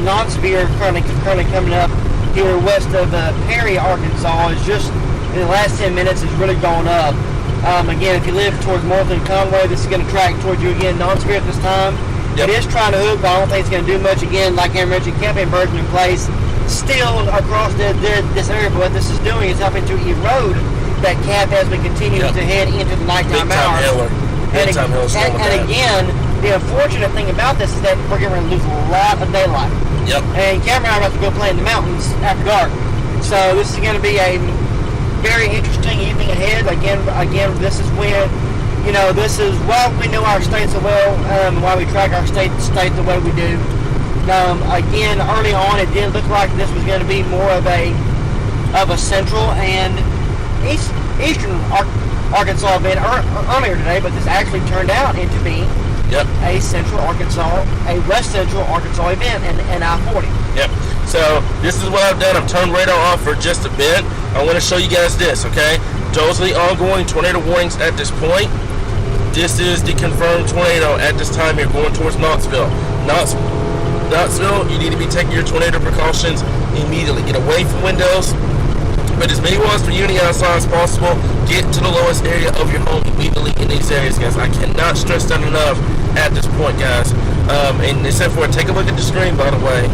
non-severe, currently coming up here west of Perry, Arkansas, is just in the last 10 minutes has really gone up. Again, if you live towards Morton and Conway, this is going to track towards you again. Non-severe at this time. Yep. It is trying to hook, but I don't think it's going to do much. Again, like I mentioned, campaign inversion in place. still across this area. But what this is doing is helping to erode that cap as we continue to head into the nighttime hours. And again, the unfortunate thing about this is that we're going to lose a lot of daylight. Yep. And Cameron and I are about to go play in the mountains after dark. So this is going to be a very interesting evening ahead. Again, this is when, this is why we know our state so well, why we track our state the way we do. Again, early on, it did look like this was going to be more of a central and eastern Arkansas event earlier today, but this actually turned out into being a central Arkansas, a west central Arkansas event in I-40. Yep. So this is what I've done. I've turned radar off for just a bit. I want to show you guys this, okay? Totally ongoing tornado warnings at this point. This is the confirmed tornado at this time here going towards Knoxville. Knoxville, you need to be taking your tornado precautions immediately. Get away from windows. Put as many walls for you outside as possible. Get to the lowest area of your home immediately in these areas, guys. I cannot stress that enough at this point, guys. And except for take a look at the screen, by the way.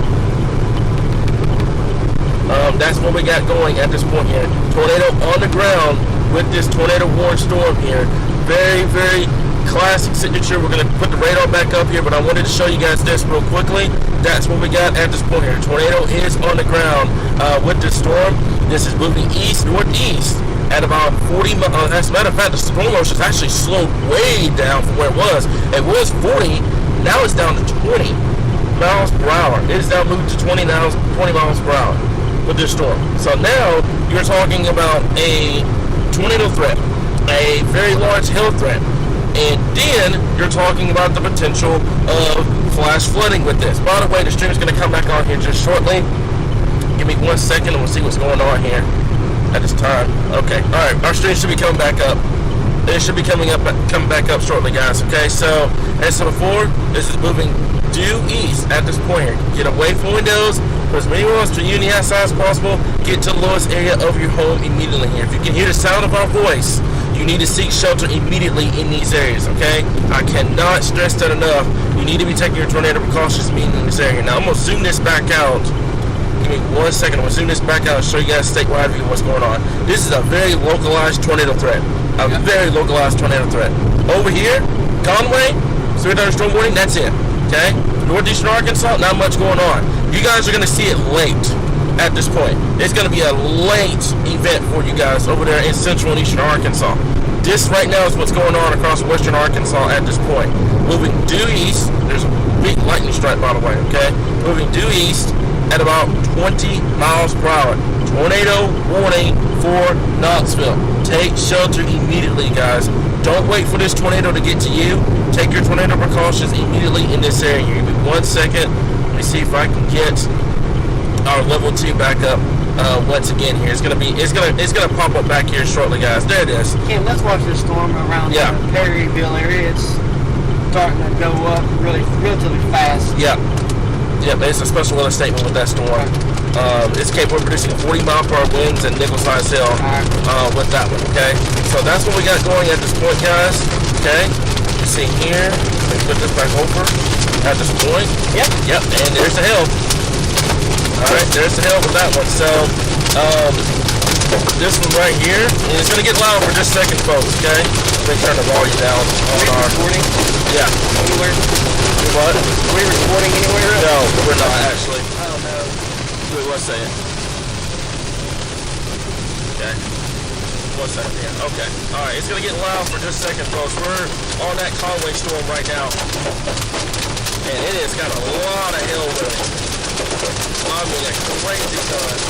That's what we got going at this point here. Tornado on the ground with this tornado warning storm here. Very, very classic signature. We're going to put the radar back up here, but I wanted to show you guys this real quickly. That's what we got at this point here. Tornado is on the ground with this storm. This is moving east-northeast at about 40 miles. As a matter of fact, the storm motion has actually slowed way down from where it was. It was 40. Now it's down to 20 miles per hour. It is now moved to 20 miles per hour with this storm. So now you're talking about a tornado threat, a very large hail threat. And then you're talking about the potential of flash flooding with this. By the way, the stream is going to come back on here just shortly. Give me 1 second and we'll see what's going on here at this time. Okay, all right, our stream should be coming back up. It should be coming back up shortly, guys. Okay, so as I said before, this is moving due east at this point here. Get away from windows. Put as many walls to you in the outside as possible. Get to the lowest area of your home immediately here. If you can hear the sound of our voice, you need to seek shelter immediately in these areas, okay? I cannot stress that enough. You need to be taking your tornado precautions immediately in this area. Now, I'm going to zoom this back out. Give me 1 second. I'm going to zoom this back out and show you guys statewide view what's going on. This is a very localized tornado threat. A very localized tornado threat. Over here, Conway, severe thunderstorm warning, that's it, okay? Northeastern Arkansas, not much going on. You guys are going to see it late at this point. It's going to be a late event for you guys over there in central and eastern Arkansas. This right now is what's going on across western Arkansas at this point. Moving due east, there's a big lightning strike, by the way, okay? Moving due east at about 20 miles per hour. Tornado warning for Knoxville. Take shelter immediately, guys. Don't wait for this tornado to get to you. Take your tornado precautions immediately in this area. Give me 1 second. Let me see if I can get our level 2 back up once again here. It's gonna pop up back here shortly, guys. There it is. Okay, let's watch this storm around the Perryville area. It's starting to go up relatively fast. Yeah. Yep, it's a special weather statement with that storm. It's capable of producing 40 mile per hour winds and nickel size hail with that one, okay? So that's what we got going at this point, guys, okay? You see here, let me put this back over at this point. Yep, and there's the hail. Alright, there's the hail with that one. So, this one right here, and it's going to get loud for just a second, folks, okay? Let me turn the volume down on our... recording? Yeah. Anywhere? What? Are we recording anywhere? No, we're not, actually. Oh, no. Wait, one second. Okay. 1 second here. Okay. Alright, it's going to get loud for just a second, folks. We're on that Conway storm right now. And it has got a lot of hail with it. I mean, a crazy time.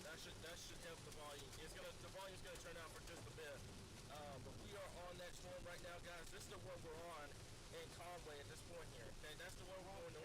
That should help the volume. The volume's gonna turn out for just a bit. But we are on that storm right now, guys. This is the one we're on in Conway at this point here. Okay, that's the one we're on the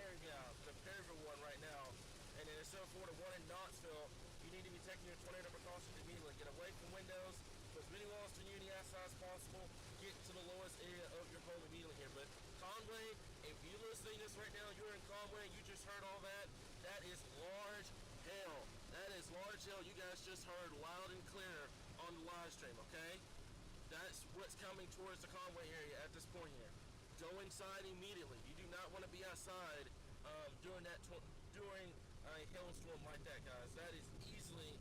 Perryville one right now. And then it's for the one in Knoxville. You need to be taking your tornado precautions immediately. Get away from windows. Put as many walls to you in the outside as possible. Get to the lowest area of your home immediately here. But Conway, if you're listening to this right now, you're in Conway, you just heard all that. That is large hail. That is large hail. You guys just heard loud and clear on the live stream, okay? That's what's coming towards the Conway area at this point here. Go inside immediately. You do not want to be outside during a hailstorm like that, guys. That is easily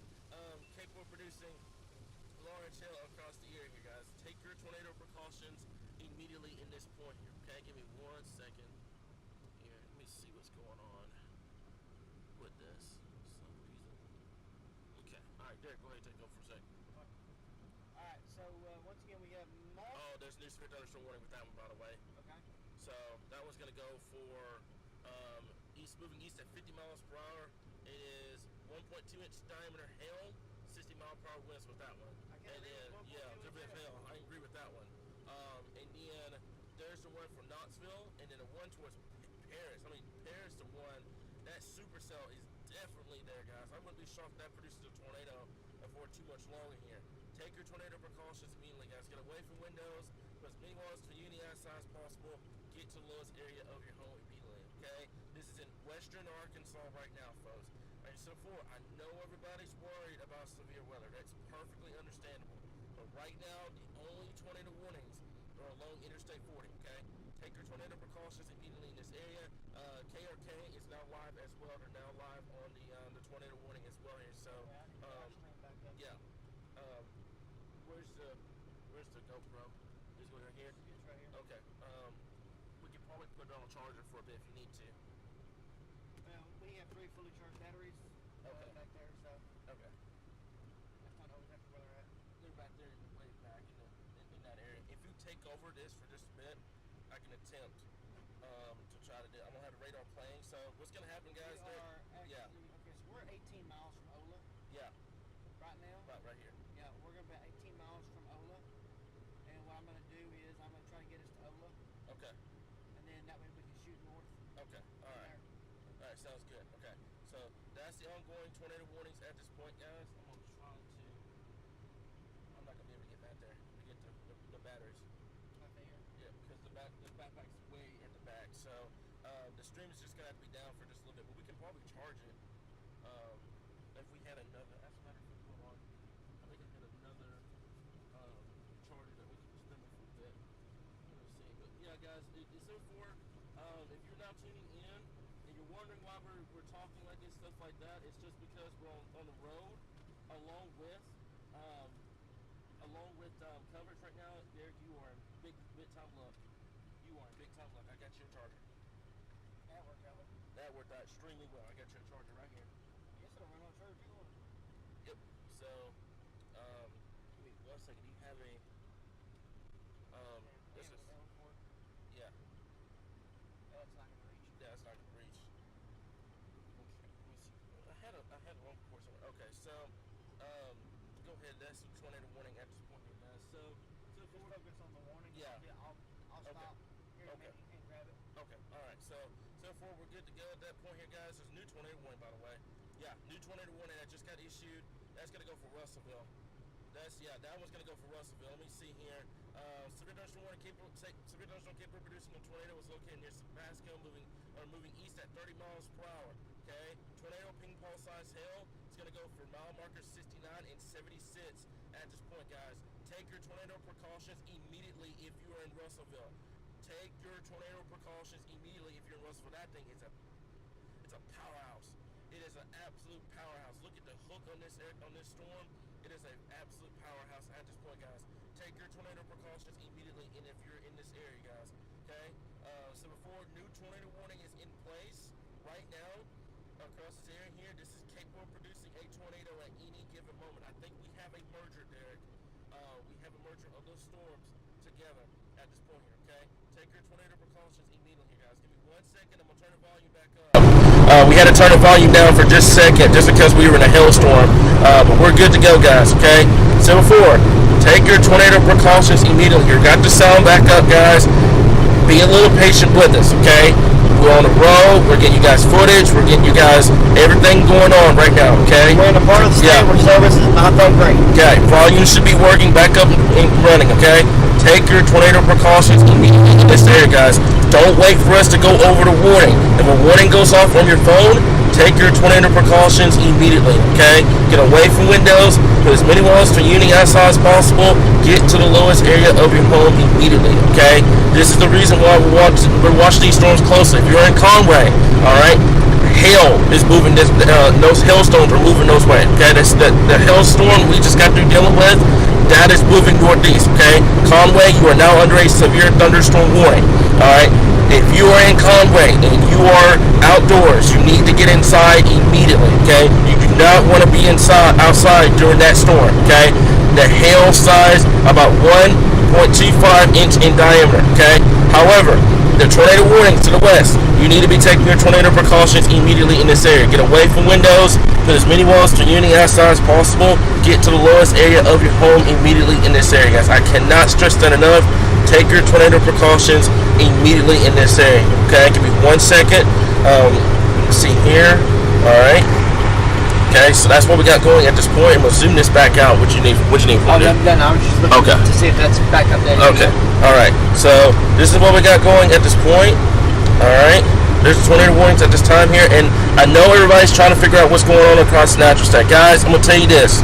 capable of producing large hail across the area here, guys. Take your tornado precautions immediately in this point here, okay? Give me 1 second here. Let me see what's going on with this for some reason. Okay, all right, Derek, go ahead and take over for a second. All right, so once again, we have Mark. Oh, there's new severe thunderstorm warning with that one, by the way. Okay. So that one's gonna go for moving east at 50 miles per hour. It is 1.2 inch diameter hail, 60 mile per hour winds with that one. And then could be hail. I agree with that one. And then there's the one from Knoxville, and then the one towards Paris. Paris, the one that supercell is definitely there, guys. I wouldn't be shocked if that produces a tornado for too much longer here. Take your tornado precautions immediately, guys. Get away from windows, put as many walls to you in the outside as possible. Get to the lowest area of your home immediately, okay? This is in western Arkansas right now, folks. Like I said before, I know everybody's worried about severe weather. That's perfectly understandable. But right now, the only tornado warnings are along Interstate 40, okay? Take your tornado precautions immediately in this area. KRK is now live as well. They're now live on the tornado warning as well here. So, yeah. Where's the GoPro? Is it right here? It's right here. Okay. We could probably put it on a charger for a bit if you need to. Well, we have 3 fully charged batteries back there, so. Okay. That's not always exactly where they're at. They're back there, way back in that area. If you take over this for just a bit, I can attempt to try to do. I don't have the radar playing, so what's gonna happen, guys? We are actually, yeah. Okay, so we're 18 miles from Ola. Yeah. Right now. Right here. Yeah, we're gonna be 18 miles from Ola, and what I'm gonna do is I'm gonna try to get us to Ola. Okay. And then that way we can shoot north. Okay. All right. All right. Sounds good. Okay. So that's the ongoing tornado warnings at this point, guys. I'm gonna try to. I'm not gonna be able to get back there to get the batteries. Right there. Yeah, because the backpack's way at the back. So the stream is just gonna have to be down for just a little bit, but we can probably charge it. If we had another, as a matter of fact, hold on. I think I had another charger that we could just stream it for a bit. Let's see. But yeah, guys, it's so for if you're now tuning in and you're wondering why we're talking like this, stuff like that, it's just because we're on the road along with coverage right now. Derek, you are in big time luck. You are in big time luck. I got you a charger. That worked out. That worked out extremely well. I got you a charger right here. Yes, it'll run on charge too. Yep. So, give me 1 second. Do you have a this is yeah. That's not gonna reach. Yeah, it's not gonna reach. Okay. Let me see. I had a long course on it. Okay, so go ahead. That's the tornado warning at this point here, guys. So Just focus on the warning. Yeah. I'll stop here in a minute and grab it. Okay, all right. So far we're good to go at that point here, guys. There's a new tornado warning, by the way. Yeah, new tornado warning that just got issued. That's gonna go for Russellville. That one's gonna go for Russellville. Let me see here. Severe thunderstorm warning capable of producing a tornado was located near Pasco, moving east at 30 miles per hour. Okay, tornado ping pong size hail. It's gonna go for mile markers 69 and 76 at this point, guys. Take your tornado precautions immediately if you are in Russellville. Take your tornado precautions immediately if you're in Russellville. That thing is a powerhouse. It is an absolute powerhouse. Look at the hook on this storm. It is an absolute powerhouse at this point, guys. Take your tornado precautions immediately, and if you're in this area, guys. Okay. So before new tornado warning is in place right now across this area here, this is capable of producing a tornado at any given moment. I think we have a merger, Derek. We have a merger of those storms together at this point here. Okay. Take your tornado precautions immediately, guys. Give me 1 second. I'm gonna turn the volume back up. We had to turn the volume down for just a second, just because we were in a hailstorm. But we're good to go, guys. Okay. So before, take your tornado precautions immediately. You got the sound back up, guys. Be a little patient with us, okay? We're on the road. We're getting you guys footage. We're getting you guys everything going on right now, okay? We're in a part of the state where service is not that great. Okay, volume should be working back up and running, okay? Take your tornado precautions immediately in this area, guys. Don't wait for us to go over the warning. If a warning goes off on your phone, take your tornado precautions immediately, okay? Get away from windows, put as many walls between you and the outside as possible, get to the lowest area of your home immediately, okay? This is the reason why we're watching these storms closely. If you're in Conway, all right, hail is moving, those hailstones are moving those way, okay? That's the hailstorm we just got through dealing with, that is moving northeast, okay? Conway, you are now under a severe thunderstorm warning, all right? If you are in Conway and you are outdoors, you need to get inside immediately, okay? You do not want to be outside during that storm, okay? The hail size about 1.25 inch in diameter, okay? However, the tornado warnings to the west, you need to be taking your tornado precautions immediately in this area. Get away from windows, put as many walls to you and the outside as possible, get to the lowest area of your home immediately in this area, guys. I cannot stress that enough. Take your tornado precautions immediately in this area, okay? Give me 1 second. Let's see here. All right. Okay, so that's what we got going at this point. I'm gonna zoom this back out. What you need? What you need? Oh, no, I was just looking to see if that's back up there. Okay. All right. So this is what we got going at this point. All right. There's tornado warnings at this time here, and I know everybody's trying to figure out what's going on across the natural state. Guys, I'm gonna tell you this.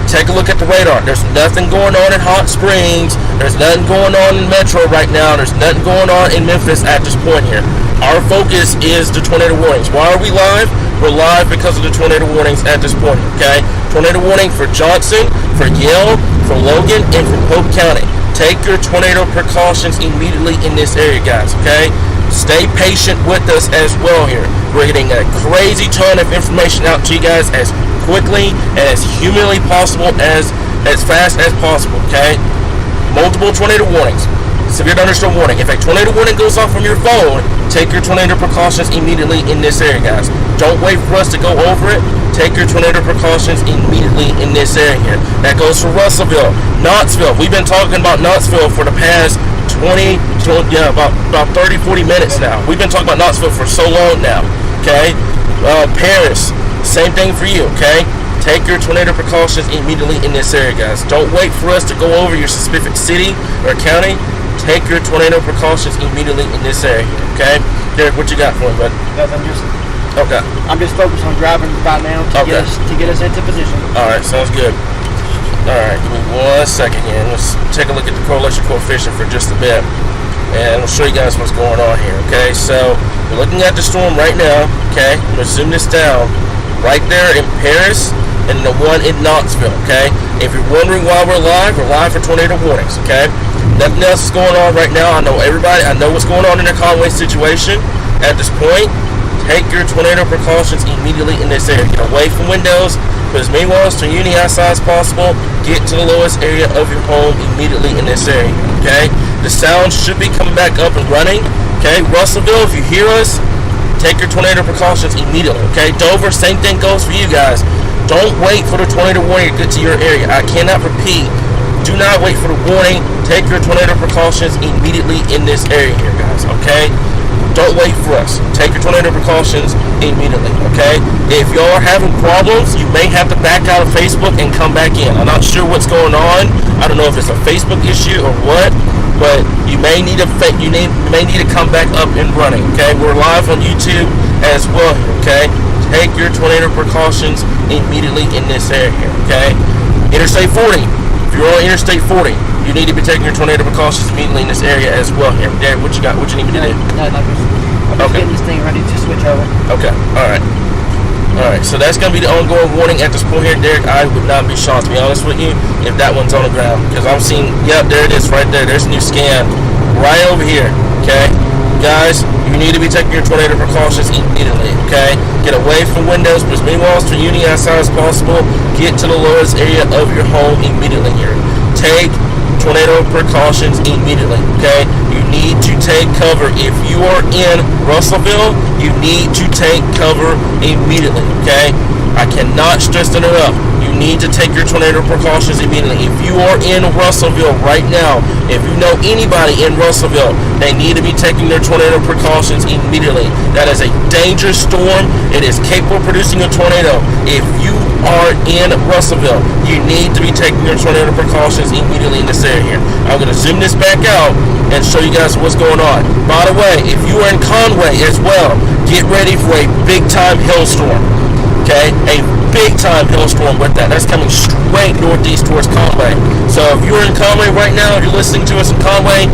Take a look at the radar. There's nothing going on in Hot Springs. There's nothing going on in Metro right now. There's nothing going on in Memphis at this point here. Our focus is the tornado warnings. Why are we live? We're live because of the tornado warnings at this point, okay? Tornado warning for Johnson, for Yale, for Logan, and for Polk County. Take your tornado precautions immediately in this area, guys, okay? Stay patient with us as well here. We're getting a crazy ton of information out to you guys as quickly and as humanly possible, as fast as possible, okay? Multiple tornado warnings, severe thunderstorm warning. If a tornado warning goes off from your phone, take your tornado precautions immediately in this area, guys. Don't wait for us to go over it. Take your tornado precautions immediately in this area here. That goes for Russellville, Knoxville. We've been talking about Knoxville for the past 30, 40 minutes now. We've been talking about Knoxville for so long now, okay? Paris, same thing for you, okay? Take your tornado precautions immediately in this area, guys. Don't wait for us to go over your specific city or county. Take your tornado precautions immediately in this area, okay? Derek, what you got for me, bud? I'm just focused on driving right now to get us into position. All right, sounds good. All right, give me 1 second here. Let's take a look at the correlation coefficient for just a bit, and we'll show you guys what's going on here, okay? So we're looking at the storm right now, okay? I'm gonna zoom this down. Right there in Paris and the one in Knoxville, okay? If you're wondering why we're live for tornado warnings, okay? Nothing else is going on right now. I know what's going on in the Conway situation at this point. Take your tornado precautions immediately in this area. Get away from windows, put as many walls to you and the outside as possible, get to the lowest area of your home immediately in this area, okay? The sound should be coming back up and running, okay? Russellville, if you hear us, take your tornado precautions immediately, okay? Dover, same thing goes for you guys. Don't wait for the tornado warning to get to your area. I cannot repeat. Do not wait for the warning. Take your tornado precautions immediately in this area here, guys, okay? Don't wait for us. Take your tornado precautions immediately, okay? If y'all are having problems, you may have to back out of Facebook and come back in. I'm not sure what's going on. I don't know if it's a Facebook issue or what, but you may need to come back up and running, okay? We're live on YouTube as well, okay? Take your tornado precautions immediately in this area, okay? Interstate 40. If you're on Interstate 40, you need to be taking your tornado precautions immediately in this area as well here. Derek, what you got? What you need me to do? I'm just getting this thing ready to switch over. Okay, alright. Alright, so that's going to be the ongoing warning at this point here, Derek. I would not be shocked, to be honest with you, if that one's on the ground. Because I'm seeing, yep, there it is right there. There's a new scan right over here, okay? Guys, you need to be taking your tornado precautions immediately, okay? Get away from windows, put as many walls to you outside as possible. Get to the lowest area of your home immediately here. Take tornado precautions immediately, okay? You need to take cover. If you are in Russellville, you need to take cover immediately, okay? I cannot stress it enough. You need to take your tornado precautions immediately. If you are in Russellville right now, if you know anybody in Russellville, they need to be taking their tornado precautions immediately. That is a dangerous storm. It is capable of producing a tornado. If you are in Russellville, you need to be taking your tornado precautions immediately in this area. I'm going to zoom this back out and show you guys what's going on. By the way, if you are in Conway as well, get ready for a big-time hailstorm. Okay, a big-time hailstorm with that. That's coming straight northeast towards Conway. So if you're in Conway right now, you're listening to us in Conway,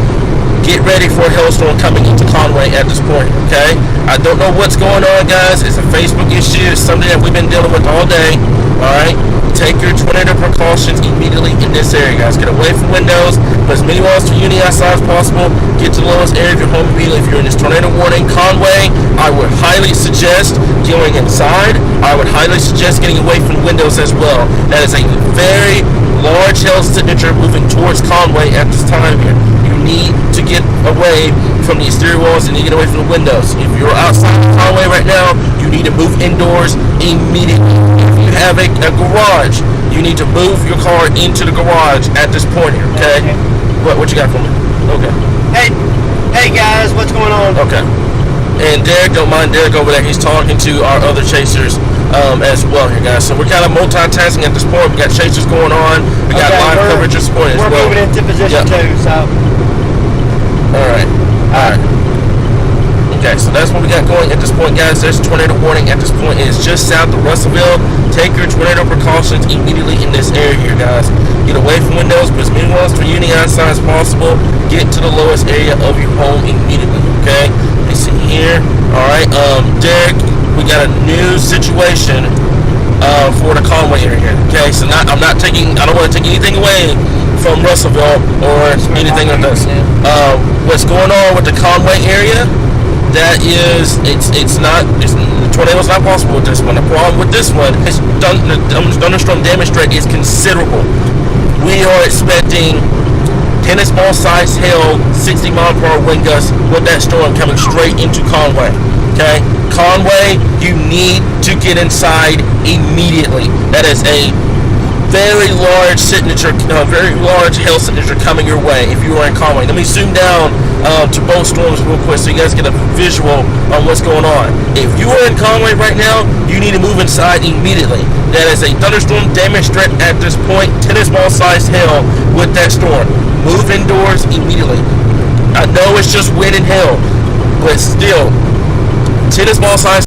get ready for a hailstorm coming into Conway at this point, okay? I don't know what's going on, guys. It's a Facebook issue. It's something that we've been dealing with all day, all right? Take your tornado precautions immediately in this area, guys. Get away from windows. Put as many walls to uni outside as possible. Get to the lowest area of your home immediately. If you're in this tornado warning, Conway, I would highly suggest going inside. I would highly suggest getting away from windows as well. That is a very large hail signature moving towards Conway at this time here. You need to get away from the exterior walls and you get away from the windows. If you're outside of Conway right now, you need to move indoors immediately. If you have a garage, you need to move your car into the garage at this point here, okay? What you got for me? Okay. Hey guys, what's going on? Okay. And Derek, don't mind Derek over there. He's talking to our other chasers as well here, guys. So we're kind of multitasking at this point. We got chasers going on. We got live coverage at this point as well. We're moving into position too, so. All right. Okay, so that's what we got going at this point, guys. There's a tornado warning at this point. It's just south of Russellville. Take your tornado precautions immediately in this area here, guys. Get away from windows, put as many walls for uni outside as possible. Get to the lowest area of your home immediately, okay? Let me see here. All right, Derek, we got a new situation for the Conway area here, okay? So I don't want to take anything away from Russellville or anything like this. What's going on with the Conway area? That is, the tornado's not possible with this one. The problem with this one is the thunderstorm damage threat is considerable. We are expecting tennis ball size hail, 60 mile per hour wind gusts with that storm coming straight into Conway. Okay, Conway, you need to get inside immediately. That is a very large signature, very large hail signature coming your way if you are in Conway. Let me zoom down to both storms real quick so you guys get a visual on what's going on. If you are in Conway right now, you need to move inside immediately. That is a thunderstorm damage threat at this point, tennis ball sized hail with that storm. Move indoors immediately. I know it's just wind and hail, but still, tennis ball sized